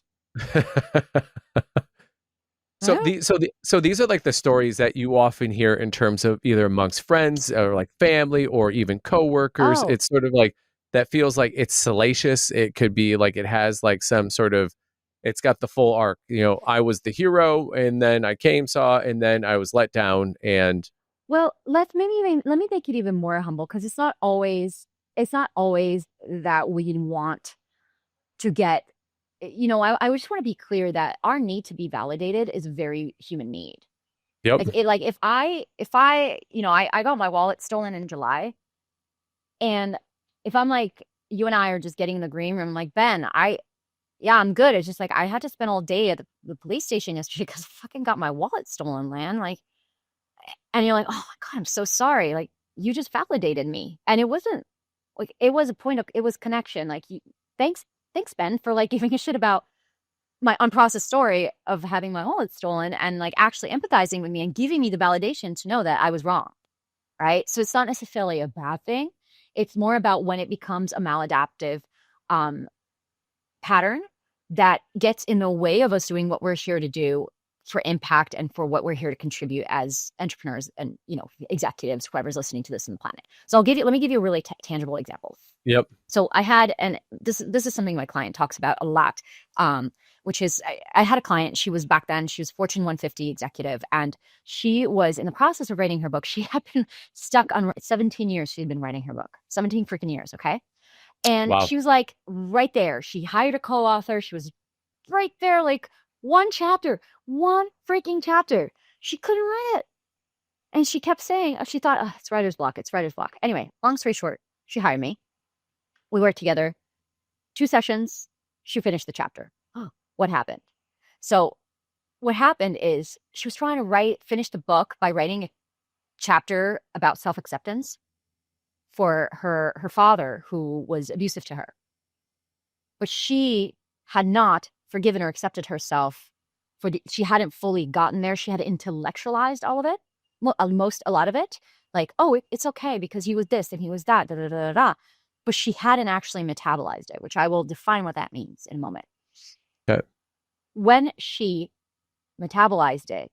So Huh? so these are like the stories that you often hear in terms of either amongst friends or like family or even coworkers. Oh, It's sort of like that feels like it's salacious. It could be like it has like some sort of it's got the full arc. You know, I was the hero and then I came saw and then I was let down and well, let me make it even more humble because it's not always that we want to get I just want to be clear that our need to be validated is a very human need. yep. Like if I I got my wallet stolen in July, and if I'm like you and I are just getting in the green room, like Ben, yeah, I'm good. It's just like I had to spend all day at the police station yesterday because I fucking got my wallet stolen, man. Like, and you're like, oh my God, I'm so sorry. Like, you just validated me. And it wasn't like it was a point of it was connection. Like thanks, thanks, Ben, for like giving a shit about my unprocessed story of having my wallet stolen and like actually empathizing with me and giving me the validation to know that I was wrong. Right. So it's not necessarily a bad thing. It's more about when it becomes a maladaptive um pattern that gets in the way of us doing what we're here to do for impact and for what we're here to contribute as entrepreneurs and executives, whoever's listening to this on the planet. So let me give you a really tangible example. Yep. So I had, and this is something my client talks about a lot, which is I had a client. She was back then, she was Fortune 150 executive, and she was in the process of writing her book. She had been stuck on 17 years. She had been writing her book, 17 freaking years. Okay. And Wow. she was like right there. She hired a co-author. She was right there, like one chapter, one freaking chapter. She couldn't write it. And she kept saying, she thought, oh, it's writer's block. It's writer's block. Anyway, long story short, she hired me. We worked together 2 sessions. She finished the chapter. Oh, what happened? So what happened is she was trying to finish the book by writing a chapter about self-acceptance for her father who was abusive to her. But she had not forgiven or accepted herself she hadn't fully gotten there. She had intellectualized all of it, a lot of it. Like, oh, it's okay because he was this and he was that, da da da da da. But she hadn't actually metabolized it, which I will define what that means in a moment. Okay. When she metabolized it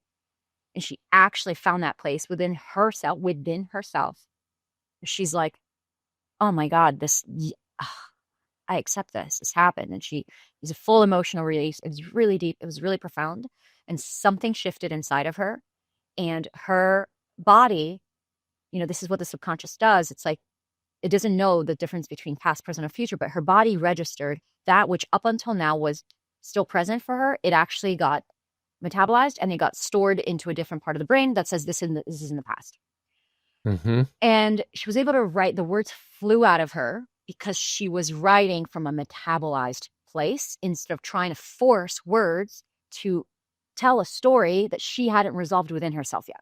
and she actually found that place within herself, she's like, oh my God, I accept this. This happened. And she was a full emotional release. It was really deep. It was really profound. And something shifted inside of her. And her body, this is what the subconscious does. It's like it doesn't know the difference between past, present, or future, but her body registered that which up until now was still present for her. It actually got metabolized and it got stored into a different part of the brain that says this is in the past. Mm-hmm. And she was able to write, the words flew out of her because she was writing from a metabolized place instead of trying to force words to tell a story that she hadn't resolved within herself yet.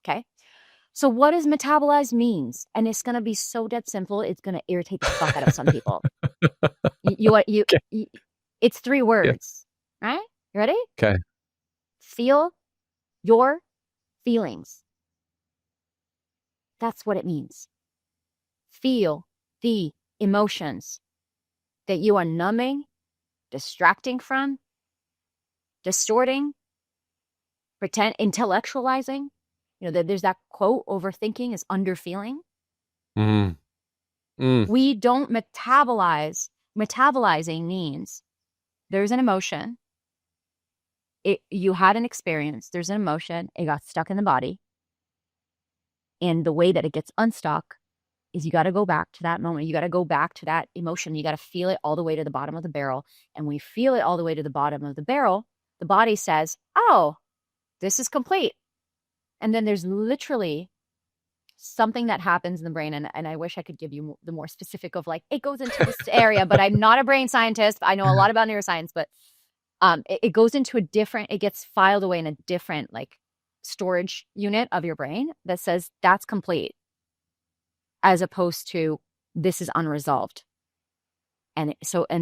Okay. So what does metabolized means? And it's going to be so dead simple. It's going to irritate the fuck out of some people. Okay. It's 3 Yeah. words, right? You ready? Okay. Feel your feelings. That's what it means. Feel the emotions that you are numbing, distracting from, distorting, intellectualizing. There's that quote, overthinking is underfeeling. Mm. Mm. We don't metabolize. Metabolizing means there's an emotion. You had an experience. There's an emotion. It got stuck in the body. And the way that it gets unstuck is you got to go back to that moment. You got to go back to that emotion. You got to feel it all the way to the bottom of the barrel. And when you feel it all the way to the bottom of the barrel, the body says, oh, this is complete. And then there's literally something that happens in the brain. And I wish I could give you the more specific of like, it goes into this area, but I'm not a brain scientist. I know a lot about neuroscience, but it goes into it gets filed away in a different like storage unit of your brain that says that's complete, as opposed to this is unresolved. And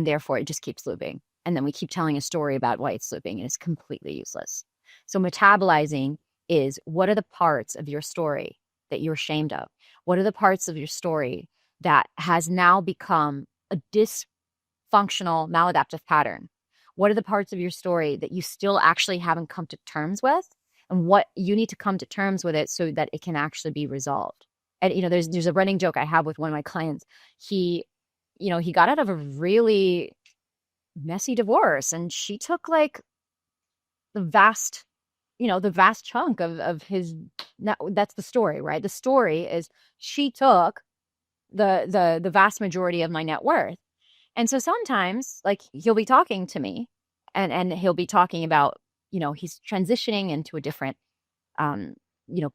therefore it just keeps looping. And then we keep telling a story about why it's looping, and it's completely useless. So metabolizing is, what are the parts of your story that you're ashamed of? What are the parts of your story that has now become a dysfunctional, maladaptive pattern? What are the parts of your story that you still actually haven't come to terms with? And what you need to come to terms with it so that it can actually be resolved. And, there's a running joke I have with one of my clients. He got out of a really messy divorce, and she took like the vast chunk of his, that's the story, right? The story is she took the vast majority of my net worth. And so sometimes like he'll be talking to me and he'll be talking about, he's transitioning into a different,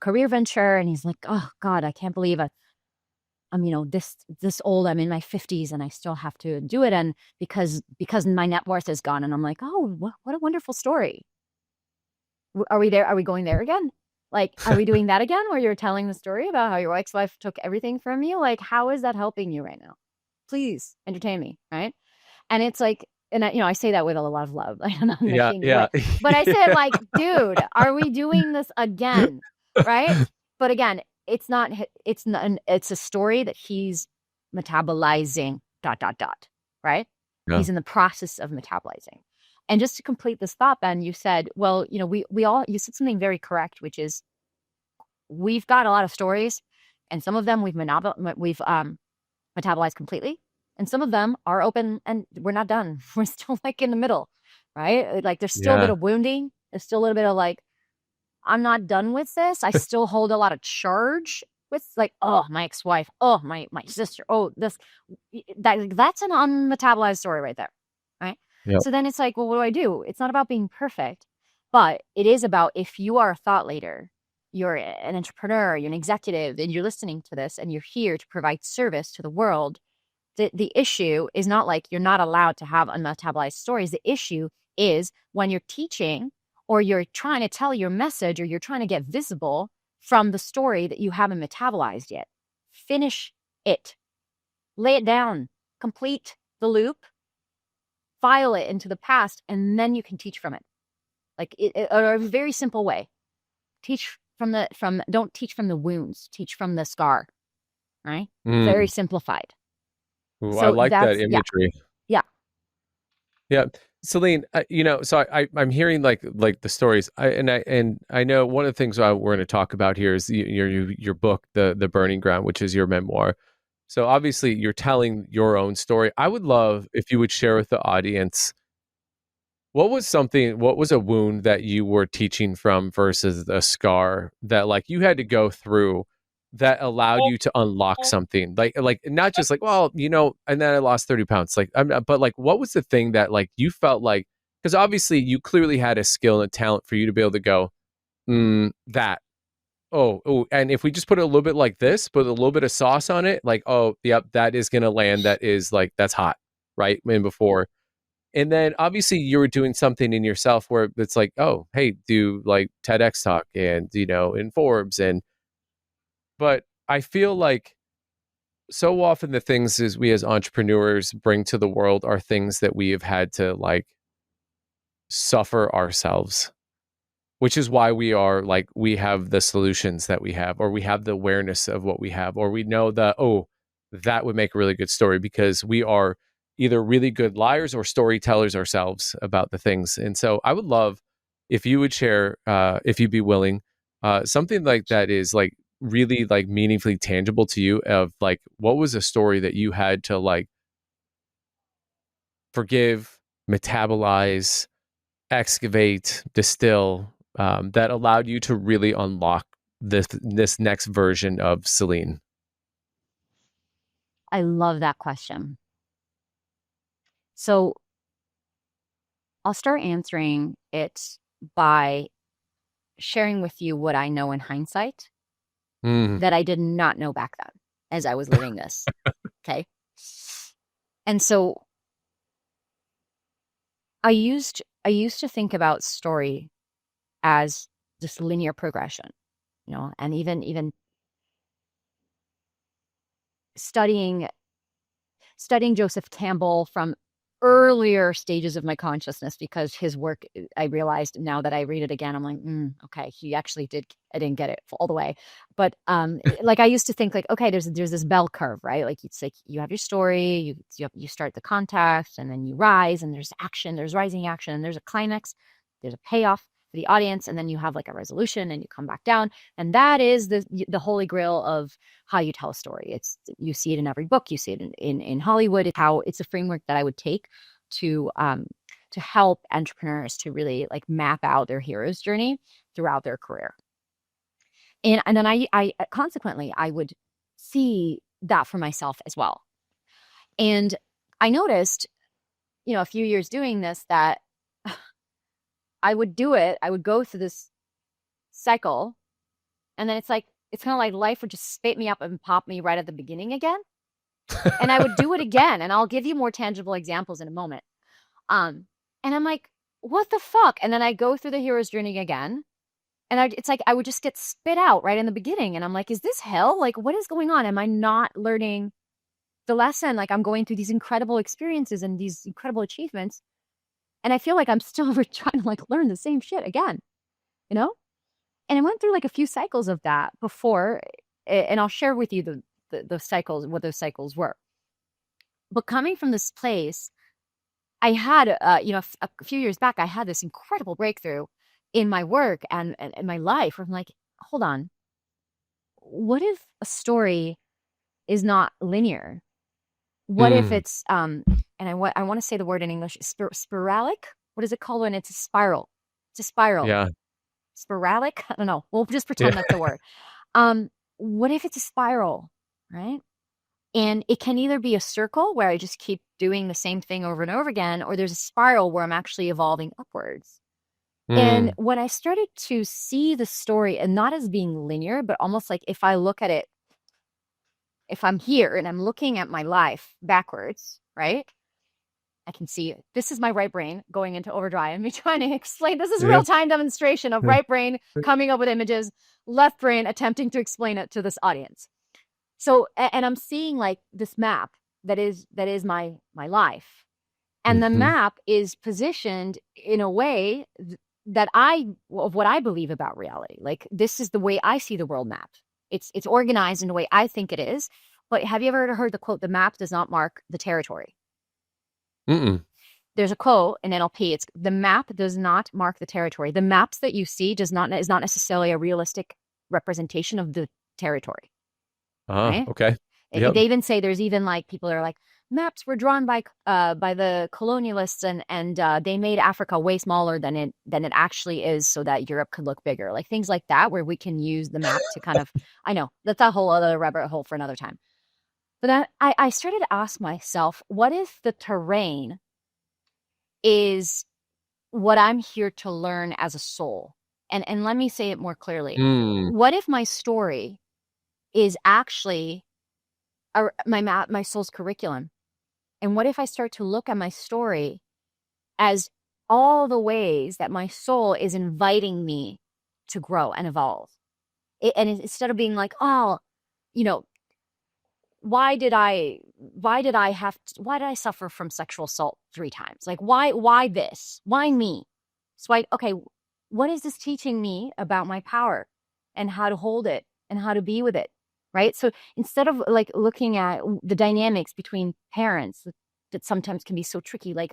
career venture. And he's like, oh God, I can't believe I'm this old, I'm in my 50s and I still have to do it. And because my net worth is gone. And I'm like, oh, what a wonderful story. Are we there? Are we going there again? Like, are we doing that again? Where you're telling the story about how your ex-wife took everything from you? Like, how is that helping you right now? Please entertain me, right? And it's like, and I say that with a lot of love, like not in a Yeah, shady yeah. way. But I said, like, dude, are we doing this again? Right? But again, it's not. It's a story that he's metabolizing. ... Right? Yeah. He's in the process of metabolizing. And just to complete this thought, Ben, you said, well, you said something very correct, which is we've got a lot of stories, and some of them we've metabolized completely, and some of them are open and we're not done. We're still like in the middle, right? Like there's still a bit Yeah. of wounding. There's still a little bit of like, I'm not done with this. I still hold a lot of charge with like, oh, my ex-wife, oh, my sister, oh, that's an unmetabolized story right there, right? Yep. So then it's like, well, what do I do? It's not about being perfect, but it is about, if you are a thought leader, you're an entrepreneur, you're an executive, and you're listening to this and you're here to provide service to the world, the issue is not like you're not allowed to have unmetabolized stories. The issue is when you're teaching or you're trying to tell your message or you're trying to get visible from the story that you haven't metabolized yet. Finish it. Lay it down. Complete the loop. File it into the past, and then you can teach from it. Like a very simple way. Don't teach from the wounds. Teach from the scar. Right? Very simplified. Ooh, I So like that that's, yeah. imagery. Yeah. Yeah, Celine, so I'm hearing like the stories. I know one of the things we're going to talk about here is your book, the Burning Ground, which is your memoir. So obviously you're telling your own story. I would love if you would share with the audience what was a wound that you were teaching from versus a scar that like you had to go through that allowed you to unlock something like not just like, well, and then I lost 30 pounds. Like, but like, what was the thing that like you felt like, because obviously you clearly had a skill and a talent for you to be able to go, that, oh, and if we just put it a little bit like this, put a little bit of sauce on it, like, oh, yep, that is going to land. That is like, that's hot. Right. And before. And then obviously you were doing something in yourself where it's like, oh, hey, do like TEDx talk and, in Forbes. But I feel like so often the things as we as entrepreneurs bring to the world are things that we have had to like suffer ourselves, which is why we are like, we have the solutions that we have, or we have the awareness of what we have, or we know that, oh, that would make a really good story, because we are either really good liars or storytellers ourselves about the things. And so I would love if you would share, if you'd be willing, something like that is like really like meaningfully tangible to you, of like what was a story that you had to like forgive, metabolize, excavate, distill, that allowed you to really unlock this next version of Celine. I love that question. So I'll start answering it by sharing with you what I know in hindsight Mm. that I did not know back then as I was living this. Okay. And so I used to think about story as this linear progression, and even studying Joseph Campbell from earlier stages of my consciousness, because his work, I realized now that I read it again, I'm like, okay, he actually did. I didn't get it all the way, but like I used to think like, okay, there's this bell curve, right? Like it's like you have your story, you start the context, and then you rise, and there's action, there's rising action, and there's a climax, there's a payoff for the audience, and then you have like a resolution, and you come back down, and that is the holy grail of how you tell a story. You see it in every book, you see it in Hollywood. It's a framework that I would take to help entrepreneurs to really like map out their hero's journey throughout their career. And then I consequently I would see that for myself as well. And I noticed, a few years doing this, that I would do it. I would go through this cycle, and then it's kind of like life would just spit me up and pop me right at the beginning again. And I would do it again. And I'll give you more tangible examples in a moment. And I'm like, what the fuck? And then I go through the hero's journey again. And it's like I would just get spit out right in the beginning. And I'm like, is this hell? Like, what is going on? Am I not learning the lesson? Like, I'm going through these incredible experiences and these incredible achievements, and I feel like I'm still trying to like learn the same shit again, you know? And I went through like a few cycles of that before, and I'll share with you the cycles, what those cycles were. But coming from this place, I had, a few years back, I had this incredible breakthrough in my work and my life, where I'm like, hold on, what if a story is not linear? What if Mm. it's and I want to say the word in English, spiralic. What is it called when it's a spiral? It's a spiral. Yeah. Spiralic. I don't know. We'll just Yeah. pretend that's the word. What if it's a spiral, right? And it can either be a circle where I just keep doing the same thing over and over again, or there's a spiral where I'm actually evolving upwards. And Mm. when I started to see the story, and not as being linear, but almost like if I look at it, if I'm here and I'm looking at my life backwards, right? I can see this is my right brain going into overdrive and me trying to explain. This is Yeah. real time demonstration of right brain coming up with images, left brain attempting to explain it to this audience. So, and I'm seeing like this map that is my life, and the Mm-hmm. map is positioned in a way that of what I believe about reality. Like this is the way I see the world map. It's organized in the way I think it is. But have you ever heard the quote, "The map does not mark the territory"? Mm-mm. There's a quote in NLP. It's the map does not mark the territory. The maps that you see is not necessarily a realistic representation of the territory, Ah, right? okay. Yep. They even say there's even like people that are like, maps were drawn by the colonialists, and they made Africa way smaller than it actually is, so that Europe could look bigger, like things like that, where we can use the map to kind of, I know that's a whole other rabbit hole for another time. But then I started to ask myself, what if the terrain is what I'm here to learn as a soul? And let me say it more clearly. Mm. What if my story is actually my soul's curriculum? And what if I start to look at my story as all the ways that my soul is inviting me to grow and evolve? Instead of being like, oh, you know, why did I suffer from sexual assault 3 times? Like, why this? Why me? So okay, what is this teaching me about my power and how to hold it and how to be with it? right? So instead of like looking at the dynamics between parents that sometimes can be so tricky, like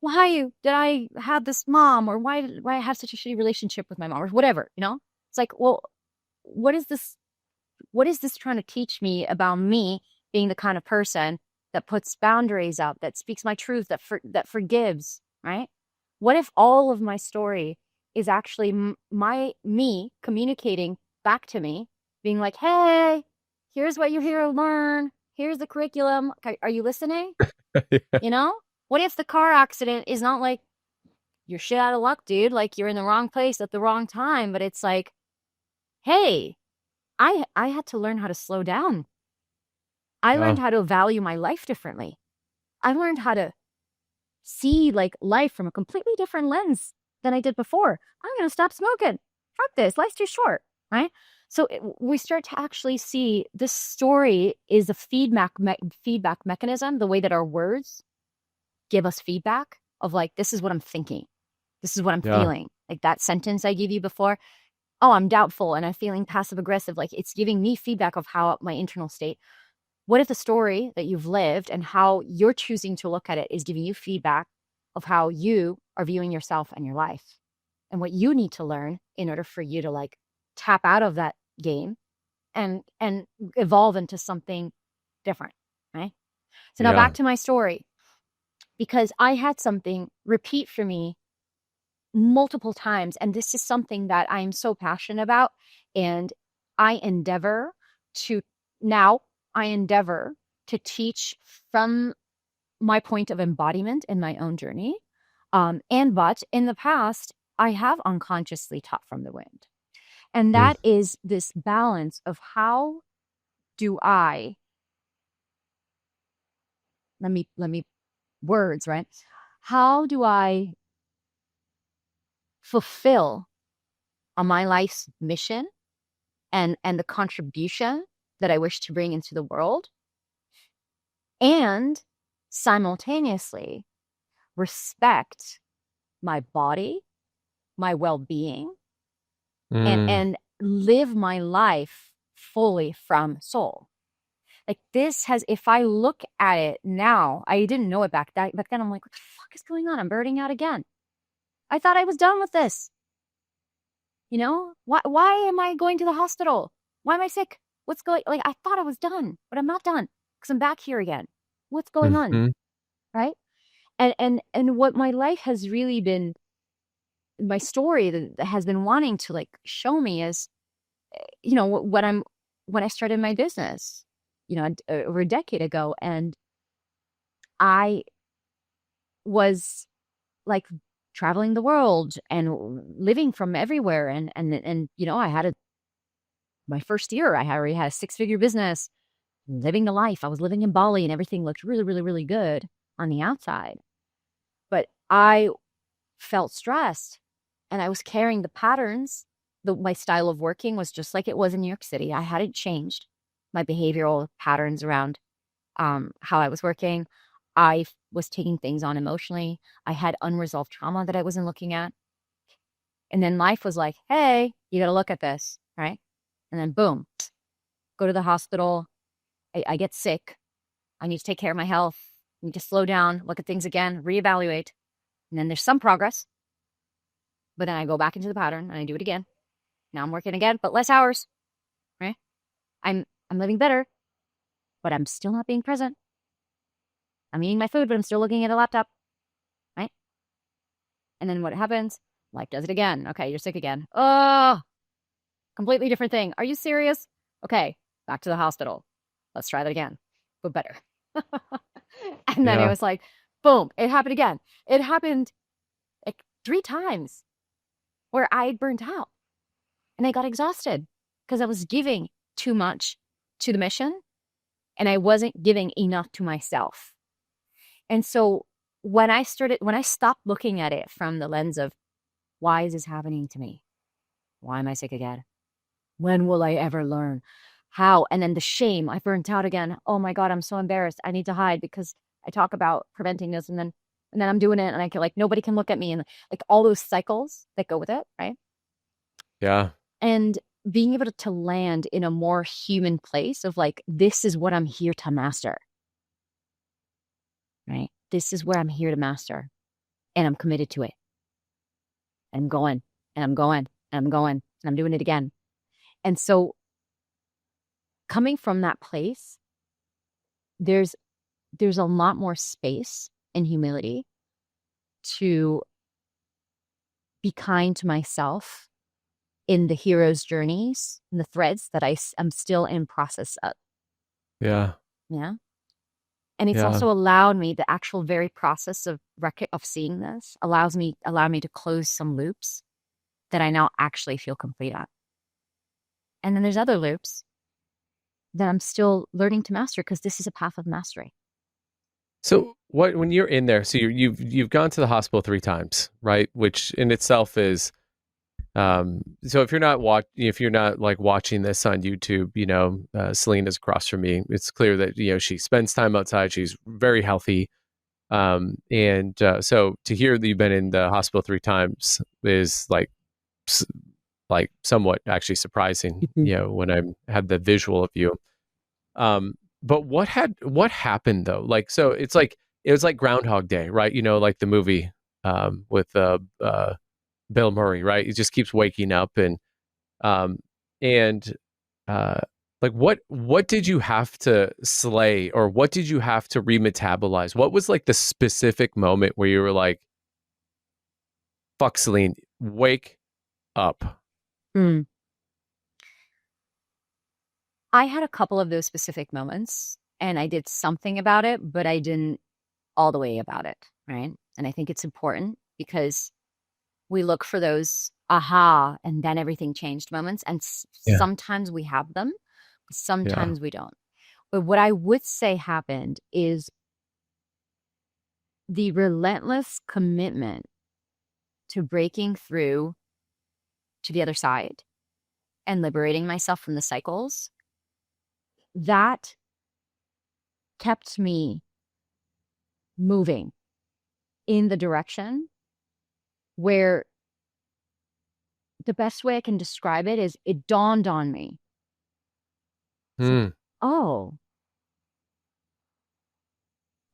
why did I have this mom, or why I have such a shitty relationship with my mom, or whatever, you know? It's like, well, what is this? What is this trying to teach me about me being the kind of person that puts boundaries up, that speaks my truth, that forgives, right? What if all of my story is actually my me communicating back to me, being like, "Hey, here's what you're here to learn. Here's the curriculum. Okay, are you listening?" Yeah. You know? What if the car accident is not like you're shit out of luck, dude, like you're in the wrong place at the wrong time, but it's like, "Hey, I had to learn how to slow down. I learned Yeah. how to value my life differently. I learned how to see like life from a completely different lens than I did before. I'm going to stop smoking. Fuck this. Life's too short, right? So we start to actually see this story is a feedback mechanism, the way that our words give us feedback of like, this is what I'm thinking. This is what I'm Yeah. feeling. Like that sentence I gave you before. Oh, I'm doubtful and I'm feeling passive aggressive. Like it's giving me feedback of how my internal state. What if the story that you've lived and how you're choosing to look at it is giving you feedback of how you are viewing yourself and your life, and what you need to learn in order for you to like tap out of that game and evolve into something different, right? So now Yeah. back to my story, because I had something repeat for me multiple times, and this is something that I'm so passionate about, and I endeavor to now I endeavor to teach from my point of embodiment in my own journey. But in the past, I have unconsciously taught from the wind. And Mm. that is this balance of how do I, let me words, right? How do I fulfill on my life's mission and the contribution that I wish to bring into the world, and simultaneously respect my body, my well-being, Mm. and live my life fully from soul. Like this has, if I look at it now, I didn't know it back then. I'm like, what the fuck is going on? I'm burning out again. I thought I was done with this. You know, why am I going to the hospital? Why am I sick? What's going, like, I thought I was done, but I'm not done because I'm back here again. What's going on? Mhm. Right. And what my life has really been, my story that has been wanting to like show me is, you know, when I started my business, you know, over a decade ago, and I was like traveling the world and living from everywhere, and you know, my first year I already had a six-figure business, living the life. I was living in Bali and everything looked really, really, really good on the outside, but I felt stressed, and I was carrying the patterns. My style of working was just like it was in New York City. I hadn't changed my behavioral patterns around how I was working. I was taking things on emotionally. I had unresolved trauma that I wasn't looking at. And then life was like, hey, you got to look at this, right? And then boom, go to the hospital. I get sick. I need to take care of my health. I need to slow down, look at things again, reevaluate. And then there's some progress, but then I go back into the pattern and I do it again. Now I'm working again, but less hours, right? I'm living better, but I'm still not being present. I'm eating my food, but I'm still looking at a laptop, right? And then what happens? Life does it again. Okay, you're sick again. Oh, completely different thing. Are you serious? Okay, back to the hospital. Let's try that again, but better. And then it Yeah. was like, boom, it happened again. It happened like three times where I burned out and I got exhausted because I was giving too much to the mission and I wasn't giving enough to myself. And so when I stopped looking at it from the lens of why is this happening to me? Why am I sick again? When will I ever learn? How? And then the shame, I burnt out again. Oh my God, I'm so embarrassed. I need to hide because I talk about preventing this and then I'm doing it and I can like nobody can look at me and like all those cycles that go with it, right? Yeah. And being able to land in a more human place of like, this is what I'm here to master, right? This is where I'm here to master, and I'm committed to it. And I'm going, and I'm going, and I'm going, and I'm doing it again. And so coming from that place, there's a lot more space and humility to be kind to myself in the hero's journeys and the threads that I'm still in process of. Yeah. Yeah. And it's Yeah. also allowed me, the actual very process of seeing this allowed me to close some loops that I now actually feel complete at. And then there's other loops that I'm still learning to master, because this is a path of mastery. So what when you're in there, so you've gone to the hospital 3 times, right? Which in itself is so if you're not like watching this on YouTube, Celine is across from me. It's clear that she spends time outside. She's very healthy. And so to hear that you've been in the hospital 3 times is like somewhat actually surprising, Mhm. when I had the visual of you. But what happened though? Like, so it was like Groundhog Day, right? Like the movie with Bill Murray, right? He just keeps waking up um and uh like what did you have to slay, or what did you have to remetabolize? What was like the specific moment where you were like, fuck, Celine, wake up? Mm. I had a couple of those specific moments, and I did something about it, but I didn't all the way about it, right? And I think it's important because we look for those aha and then everything changed moments, and Yeah. sometimes we have them, Yeah. sometimes we don't. But what I would say happened is the relentless commitment to breaking through to the other side and liberating myself from the cycles that kept me moving in the direction where the best way I can describe it is, it dawned on me. It's like, Hmm. oh,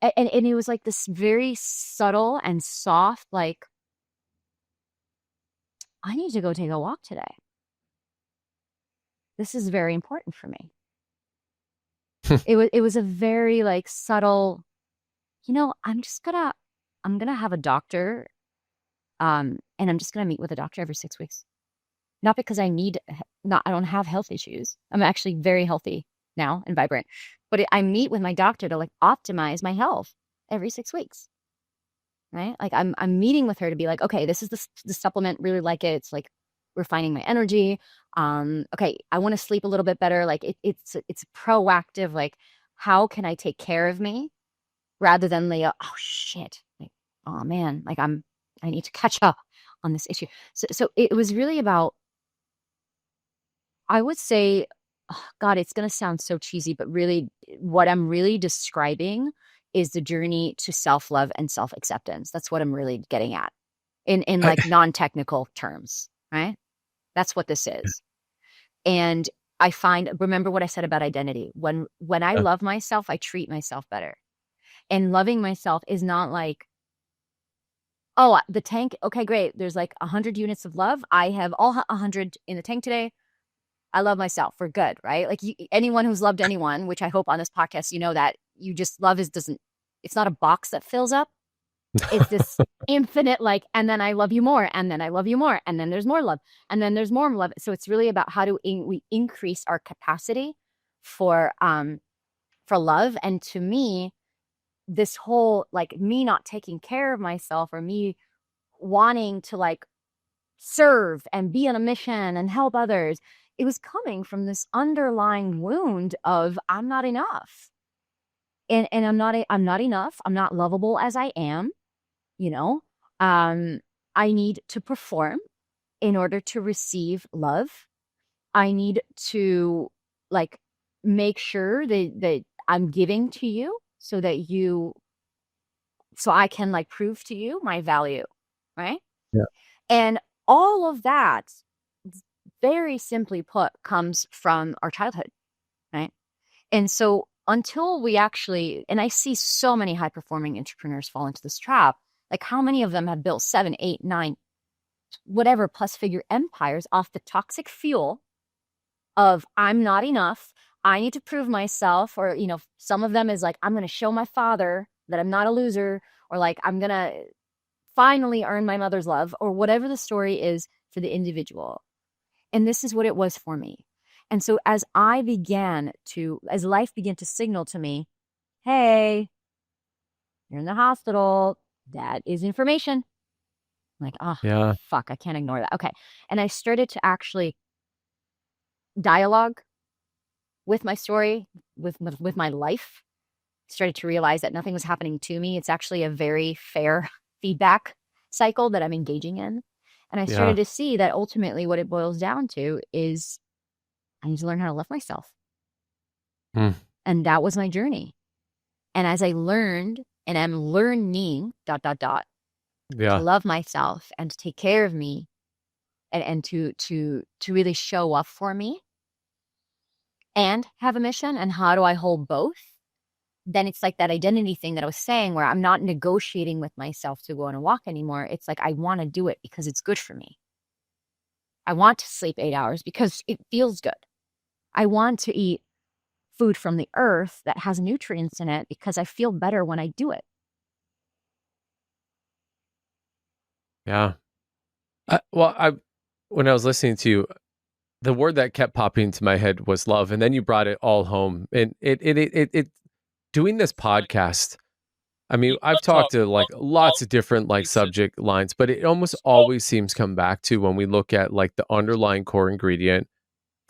and it was like this very subtle and soft, like, I need to go take a walk today. This is very important for me. It was a very like subtle, I'm gonna have a doctor, and I'm just gonna meet with a doctor every 6 weeks. Not because I don't have health issues. I'm actually very healthy now and vibrant, but I meet with my doctor to like optimize my health every 6 weeks. Right? Like I'm meeting with her to be like, okay, this is the supplement, really like it. It's like refining my energy. Okay, I want to sleep a little bit better. Like it's proactive. Like, how can I take care of me rather than like, oh shit, like, oh man, like I need to catch up on this issue. So it was really about, I would say, oh, God, it's gonna sound so cheesy, but really, what I'm really describing is the journey to self-love and self-acceptance. That's what I'm really getting at in I, like non-technical terms, right? That's what this is. And remember what I said about identity. When I love myself, I treat myself better. And loving myself is not like, oh, the tank, okay, great. There's like 100 units of love. I have all 100 in the tank today. I love myself. We're good, right? Like, anyone who's loved anyone, which I hope on this podcast, that you just love it's not a box that fills up. It's this infinite, like, and then I love you more, and then I love you more, and then there's more love, and then there's more love. So it's really about how do we increase our capacity for love. And to me, this whole like me not taking care of myself, or me wanting to like serve and be on a mission and help others, it was coming from this underlying wound of, I'm not enough. And I'm not enough. I'm not lovable as I am, you know. Um I need to perform in order to receive love. I need to like make sure that I'm giving to you so I can like prove to you my value, right? yeah. And all of that very simply put, comes from our childhood, right? And so until we actually, and I see so many high performing entrepreneurs fall into this trap, like how many of them have built 7, 8, 9, whatever plus figure empires off the toxic fuel of I'm not enough. I need to prove myself. Or, some of them is like, I'm going to show my father that I'm not a loser, or like, I'm going to finally earn my mother's love, or whatever the story is for the individual. And this is what it was for me. And so as life began to signal to me, hey, you're in the hospital, that is information. I'm like, oh, Yeah. fuck, I can't ignore that. Okay. And I started to actually dialogue with my story, with my life. Started to realize that nothing was happening to me. It's actually a very fair feedback cycle that I'm engaging in. And I started Yeah. to see that ultimately what it boils down to is I need to learn how to love myself. Mm. And that was my journey. And as I learned and am learning ... to Yeah. love myself and to take care of me and to really show up for me and have a mission, and how do I hold both? Then it's like that identity thing that I was saying, where I'm not negotiating with myself to go on a walk anymore. It's like I want to do it because it's good for me. I want to sleep 8 hours because it feels good. I want to eat food from the earth that has nutrients in it because I feel better when I do it. Yeah. When I was listening to you, the word that kept popping into my head was love, and then you brought it all home. And it doing this podcast. I mean, I've talked to like lots of different like subject lines, but it almost always seems come back to when we look at like the underlying core ingredient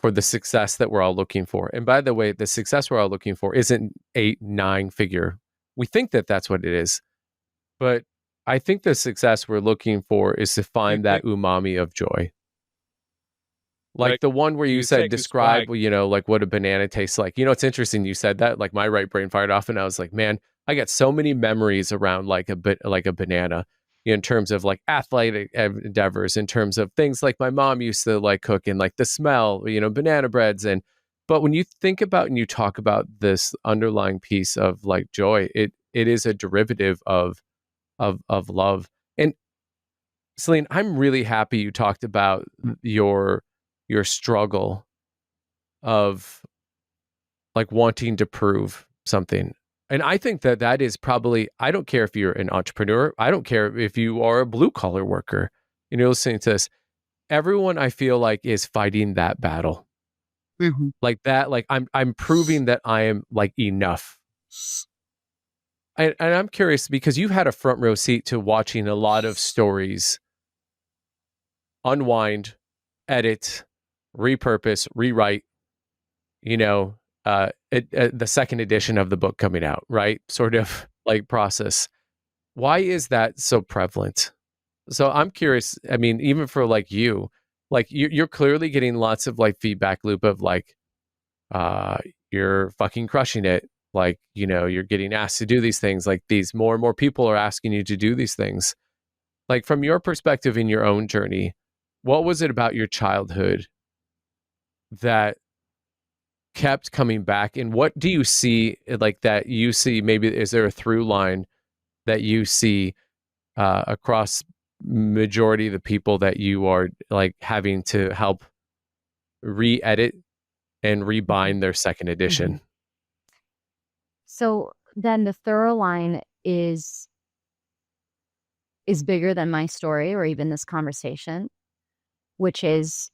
for the success that we're all looking for. And by the way, the success we're all looking for isn't 8, 9 figure. We think that that's what it is, but I think the success we're looking for is to find that umami of joy. Like the one where you said describe, like what a banana tastes like. It's interesting you said that. Like my right brain fired off, and I was like, man, I got so many memories around like a banana, in terms of like athletic endeavors, in terms of things like my mom used to like cook, and like the smell, banana breads. But when you think about and you talk about this underlying piece of like joy, it is a derivative of love. And Celinne, I'm really happy you talked about your struggle of like wanting to prove something. And I think that that is probably, I don't care if you're an entrepreneur, I don't care if you are a blue collar worker, you're listening to this. Everyone I feel like is fighting that battle. Mm-hmm. Like that, like I'm proving that I am like enough. And I'm curious because you've had a front row seat to watching a lot of stories unwind, edit, repurpose, rewrite, the second edition of the book coming out, right? Sort of like process. Why is that so prevalent? So I'm curious. I mean, even for like you're clearly getting lots of like feedback loop of like, you're fucking crushing it. Like, you're getting asked to do these things. Like these more and more people are asking you to do these things. Like from your perspective in your own journey, what was it about your childhood that kept coming back, and what do you see like that you see, maybe is there a through line that you see across majority of the people that you are like having to help re-edit and rebind their second edition? Mm-hmm. So then the thorough line is bigger than my story or even this conversation, which is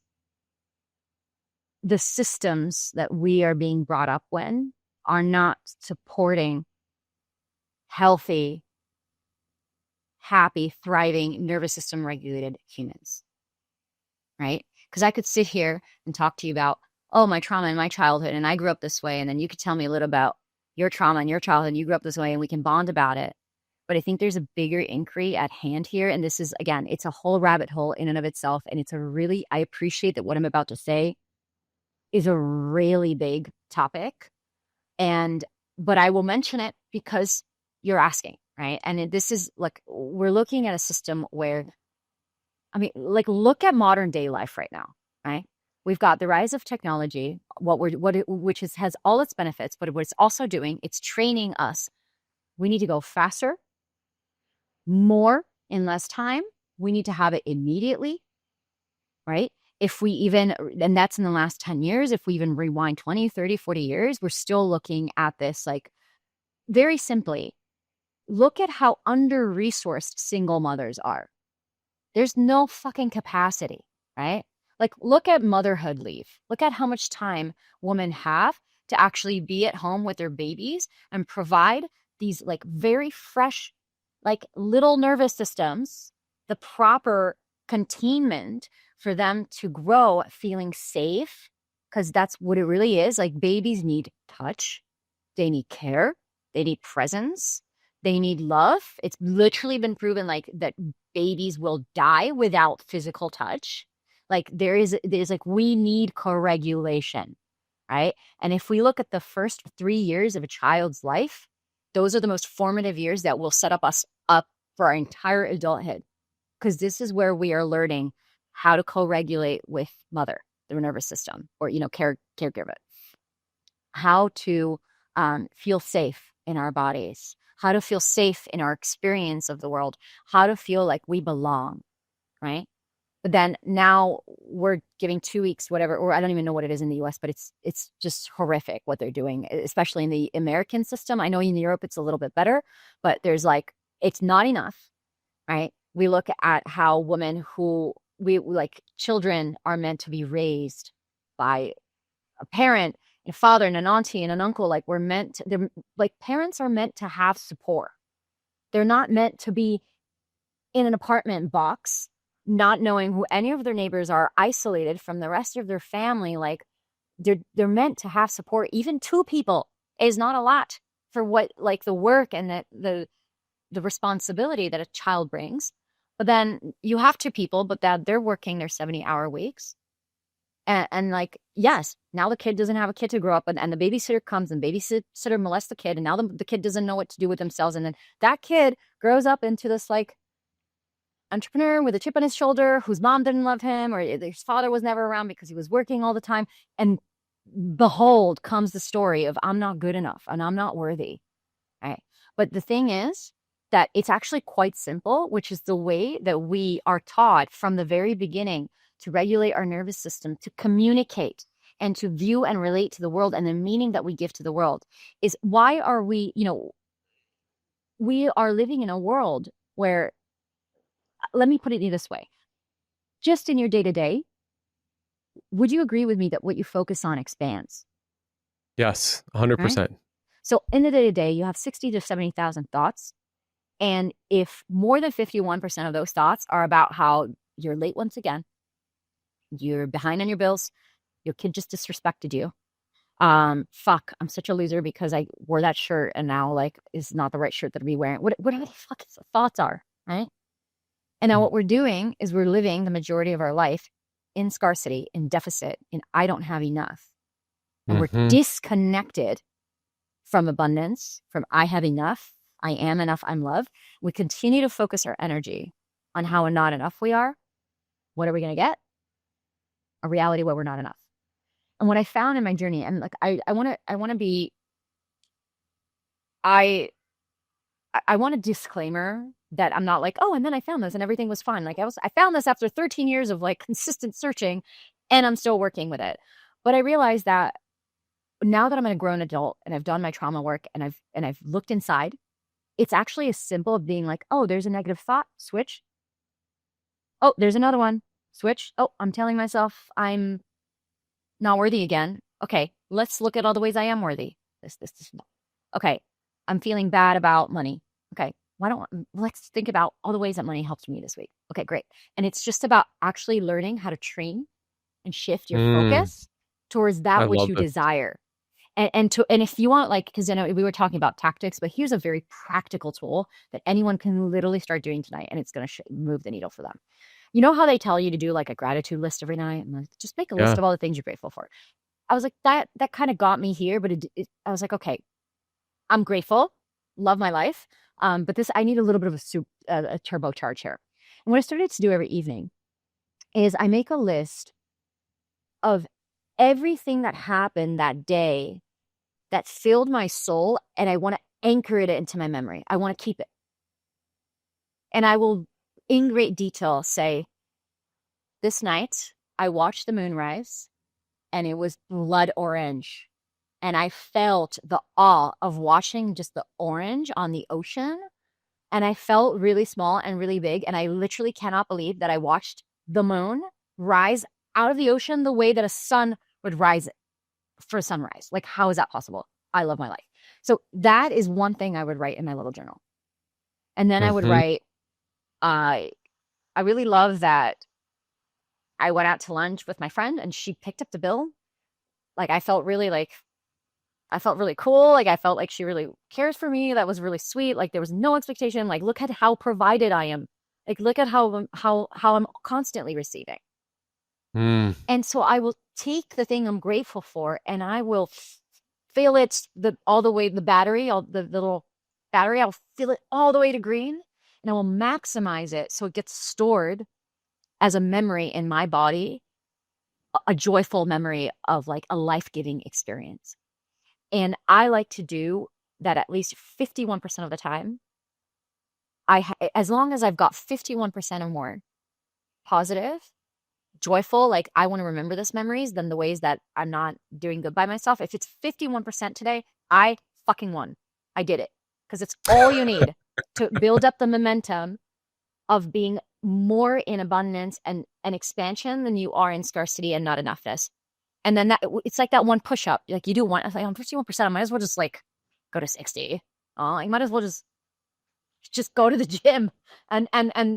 the systems that we are being brought up when are not supporting healthy, happy, thriving, nervous system regulated humans, right? Because I could sit here and talk to you about, oh, my trauma in my childhood, and I grew up this way. And then you could tell me a little about your trauma in your childhood, and you grew up this way, and we can bond about it. But I think there's a bigger inquiry at hand here. And this is, again, it's a whole rabbit hole in and of itself. And I appreciate that what I'm about to say is a really big topic. But I will mention it because you're asking, right? And this is like, we're looking at a system where, I mean, like, look at modern day life right now, right? We've got the rise of technology, has all its benefits, but what it's also doing, it's training us. We need to go faster, more in less time. We need to have it immediately, right? If we even, and that's in the last 10 years, if we even rewind 20, 30, 40 years, we're still looking at this like very simply. Look at how under-resourced single mothers are. There's no fucking capacity, right? Like, look at motherhood leave. Look at how much time women have to actually be at home with their babies and provide these like very fresh, like little nervous systems, the proper containment for them to grow feeling safe, because that's what it really is. Like, babies need touch, they need care, they need presence, they need love. It's literally been proven like that babies will die without physical touch. Like there's like, we need co-regulation, right? And if we look at the first 3 years of a child's life, those are the most formative years that will set us up for our entire adulthood, because this is where we are learning how to co-regulate with mother, the nervous system, or caregiver, how to feel safe in our bodies, how to feel safe in our experience of the world, how to feel like we belong, right? But then now we're giving 2 weeks, whatever, or I don't even know what it is in the US, but it's just horrific what they're doing, especially in the American system. I know in Europe it's a little bit better, but there's like, it's not enough, right? We look at how women who we like, children are meant to be raised by a parent and a father and an auntie and an uncle. Like they're like, parents are meant to have support. They're not meant to be in an apartment box, not knowing who any of their neighbors are, isolated from the rest of their family. Like they're meant to have support. Even two people is not a lot for what, like, the work and the responsibility that a child brings. But then you have two people, but that they're working their 70-hour weeks. And like, yes, now the kid doesn't have a kid to grow up, and the babysitter comes and babysitter molests the kid, and now the kid doesn't know what to do with themselves. And then that kid grows up into this like entrepreneur with a chip on his shoulder, whose mom didn't love him, or his father was never around because he was working all the time. And behold comes the story of, I'm not good enough and I'm not worthy, right? But the thing is that it's actually quite simple, which is the way that we are taught from the very beginning to regulate our nervous system, to communicate and to view and relate to the world, and the meaning that we give to the world is why are we, we are living in a world where, let me put it this way, just in your day-to-day, would you agree with me that what you focus on expands? Yes, Right? 100%. So in the day-to-day, you have 60 to 70,000 thoughts. And if more than 51% of those thoughts are about how you're late once again, you're behind on your bills, your kid just disrespected you, fuck, I'm such a loser because I wore that shirt and now like is not the right shirt that I'd be wearing. Whatever the fuck thoughts are, right? And now what we're doing is we're living the majority of our life in scarcity, in deficit, in I don't have enough. And we're Mm-hmm. disconnected from abundance, from I have enough, I am enough, I'm loved. We continue to focus our energy on how not enough we are. What are we going to get? A reality where we're not enough. And what I found in my journey, and like I want to be, I want a disclaimer that I'm not like, oh, and then I found this and everything was fine. Like I found this after 13 years of like consistent searching, and I'm still working with it. But I realized that now that I'm a grown adult and I've done my trauma work and I've looked inside, it's actually as simple as being like, oh, there's a negative thought, switch. Oh, there's another one, switch. Oh, I'm telling myself I'm not worthy again. Okay, let's look at all the ways I am worthy. This. Okay, I'm feeling bad about money. Okay, let's think about all the ways that money helped me this week. Okay, great. And it's just about actually learning how to train and shift your focus towards I that which love you this. desire. And if you want, like, because I know we were talking about tactics, but here's a very practical tool that anyone can literally start doing tonight, and it's going to move the needle for them. You know how they tell you to do like a gratitude list every night, and like, just make a list Yeah. of all the things you're grateful for. I was like, that kind of got me here, but I was like, okay, I'm grateful, love my life, but this, I need a little bit of a turbocharge here. And what I started to do every evening is I make a list of everything that happened that day that filled my soul, and I want to anchor it into my memory. I want to keep it. And I will, in great detail, say, this night I watched the moon rise and it was blood orange. And I felt the awe of watching just the orange on the ocean. And I felt really small and really big. And I literally cannot believe that I watched the moon rise out of the ocean the way that a sun would rise for sunrise. Like, how is that possible? I love my life. So that is one thing I would write in my little journal. And then I would Mm-hmm. write, I really love that I went out to lunch with my friend and she picked up the bill. Like, I felt really cool. Like, I felt like she really cares for me. That was really sweet. Like, there was no expectation. Like, look at how provided I am. Like, look at how I'm constantly receiving. Mm. And so I will take the thing I'm grateful for and I will fill it all the way, the battery, all the little battery, I'll fill it all the way to green and I will maximize it so it gets stored as a memory in my body, a joyful memory of like a life-giving experience. And I like to do that at least 51% of the time. As long as I've got 51% or more positive, joyful, like I want to remember this memories, than the ways that I'm not doing good by myself. If it's 51% today, I fucking won. I did it. Because it's all you need to build up the momentum of being more in abundance and expansion than you are in scarcity and not enoughness. And then it's like that one push up. Like you do one, like I'm 51%, I might as well just like go to 60. Oh, I might as well just go to the gym and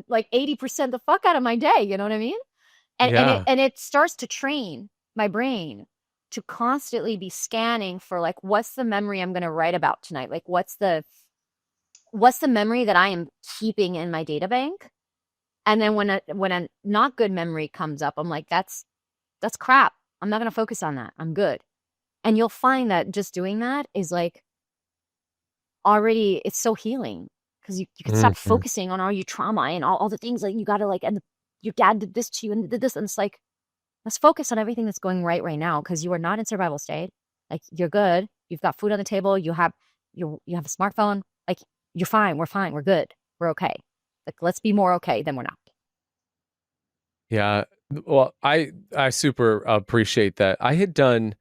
like 80% the fuck out of my day. You know what I mean? Yeah. And it starts to train my brain to constantly be scanning for like, what's the memory I'm going to write about tonight? Like, what's the memory that I am keeping in my data bank? And then when a not good memory comes up, I'm like, that's crap. I'm not going to focus on that. I'm good. And you'll find that just doing that is like already, it's so healing because you can stop Mm-hmm. focusing on all your trauma and all the things like you got to like, and your dad did this to you and did this. And it's like, let's focus on everything that's going right now because you are not in survival state. Like you're good. You've got food on the table. You have a smartphone. Like you're fine. We're fine. We're good. We're okay. Like let's be more okay than we're not. Yeah. Well, I super appreciate that. I had done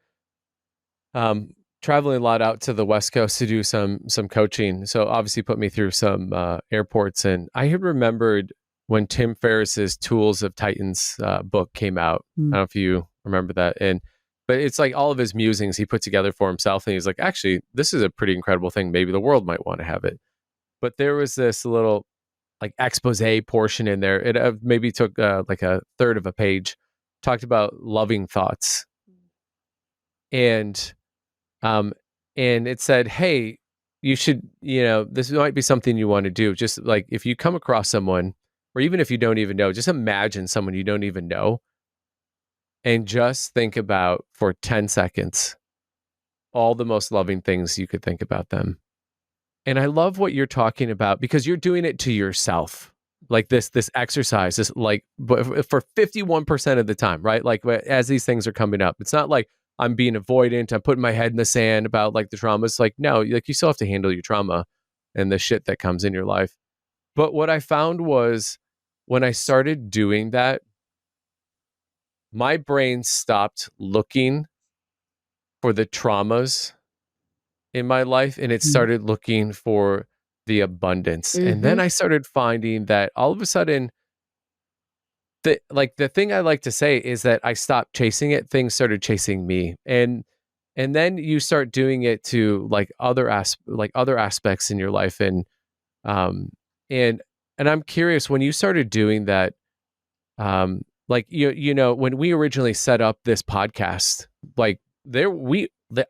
um traveling a lot out to the West Coast to do some coaching. So obviously put me through some airports, and I had remembered when Tim Ferriss's Tools of Titans book came out. I don't know if you remember that. But it's like all of his musings he put together for himself, and he's like, actually, this is a pretty incredible thing. Maybe the world might want to have it. But there was this little like expose portion in there. It maybe took like a third of a page, talked about loving thoughts, and um, and it said, hey, you should, this might be something you want to do. Just like if you come across someone, or even if you don't even know, just imagine someone you don't even know, and just think about for 10 seconds all the most loving things you could think about them. And I love what you're talking about because you're doing it to yourself. Like this exercise is like for 51% of the time, right? Like as these things are coming up, it's not like I'm being avoidant. I'm putting my head in the sand about like the trauma. It's like, no, like you still have to handle your trauma and the shit that comes in your life. But what I found was when I started doing that, my brain stopped looking for the traumas in my life and it started looking for the abundance. And then I started finding that all of a sudden, the thing I like to say is that I stopped chasing it, things started chasing me. And then you start doing it to like other aspects in your life. Um and and I'm curious, when you started doing that, like when we originally set up this podcast, like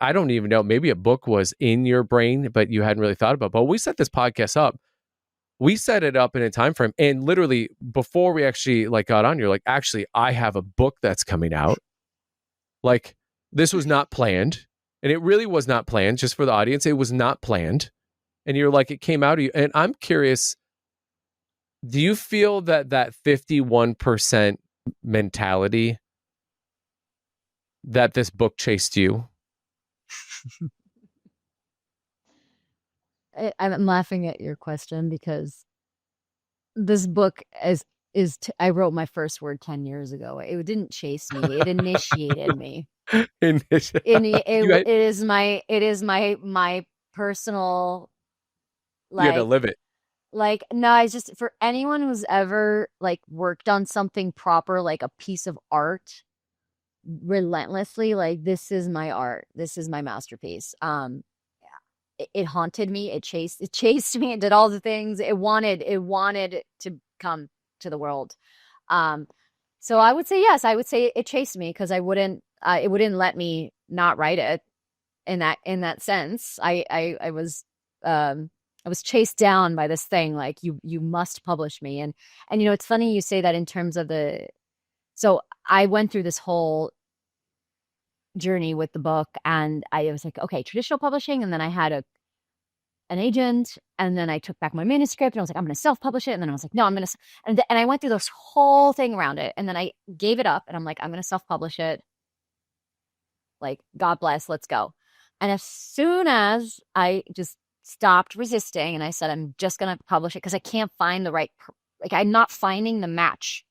I don't even know, maybe a book was in your brain, but you hadn't really thought about. But we set this podcast up. We set it up in a time frame, and literally before we actually like got on, you're like, actually, I have a book that's coming out. Like this was not planned, and it really was not planned. Just for the audience, it was not planned. And you're like, it came out of you. And I'm curious, do you feel that 51% mentality that this book chased you? I'm laughing at your question because this book I wrote my first word 10 years ago. It didn't chase me. It initiated me. In this, It you had, it is my personal, you had to like, live it. no, I just, for anyone who's ever like worked on something proper, like a piece of art relentlessly, like, this is my art. This is my masterpiece. It haunted me. It chased me. It did all the things it wanted to come to the world. Um, so I would say yes. I would say it chased me because it wouldn't let me not write it in that sense. I was chased down by this thing, like, you must publish me. And it's funny you say that in terms of so I went through this whole journey with the book, and I was like, okay, traditional publishing, and then I had an agent, and then I took back my manuscript, and I was like, I'm going to self-publish it, and then I was like, no, I'm going to, and I went through this whole thing around it, and then I gave it up, and I'm like, I'm going to self-publish it. Like, God bless, let's go. And as soon as I just stopped resisting and I said, I'm just going to publish it because I can't find the right, like, I'm not finding the match.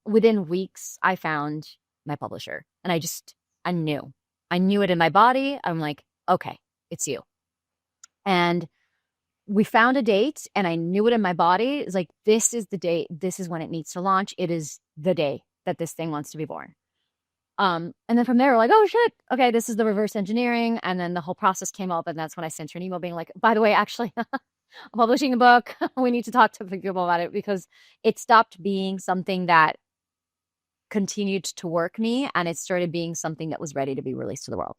Within weeks, I found my publisher, and I knew it in my body. I'm like, okay, it's you. And we found a date, and I knew it in my body. It's like, this is the date. This is when it needs to launch. It is the day that this thing wants to be born. And then from there, we're like, oh shit, okay, this is the reverse engineering. And then the whole process came up, and that's when I sent her an email being like, by the way, actually, I'm publishing a book. We need to talk to people about it, because it stopped being something that continued to work me, and it started being something that was ready to be released to the world.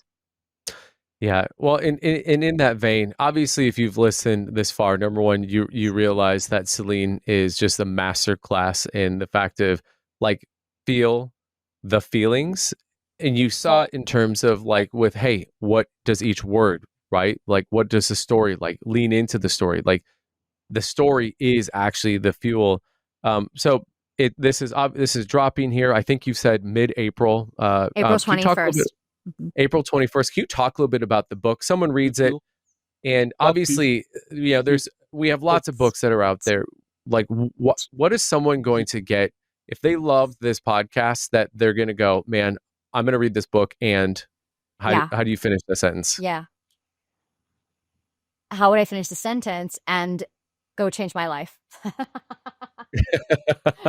Yeah. Well, in that vein, obviously, if you've listened this far, number one, you realize that Celinne is just a master class in the fact of, like, feel the feelings, and you saw it in terms of, like, with, hey, what does each word, right? Like, what does the story, like, lean into the story? Like, the story is actually the fuel. So this is dropping here. I think you said mid-April. April Can you talk a little bit? 21st. April 21st. Can you talk a little bit about the book? Someone reads it, and obviously, we have lots of books that are out there. Like, what is someone going to get if they love this podcast, that they're going to go, man, I'm going to read this book? And Yeah. how do you finish the sentence? Yeah. How would I finish the sentence and go change my life?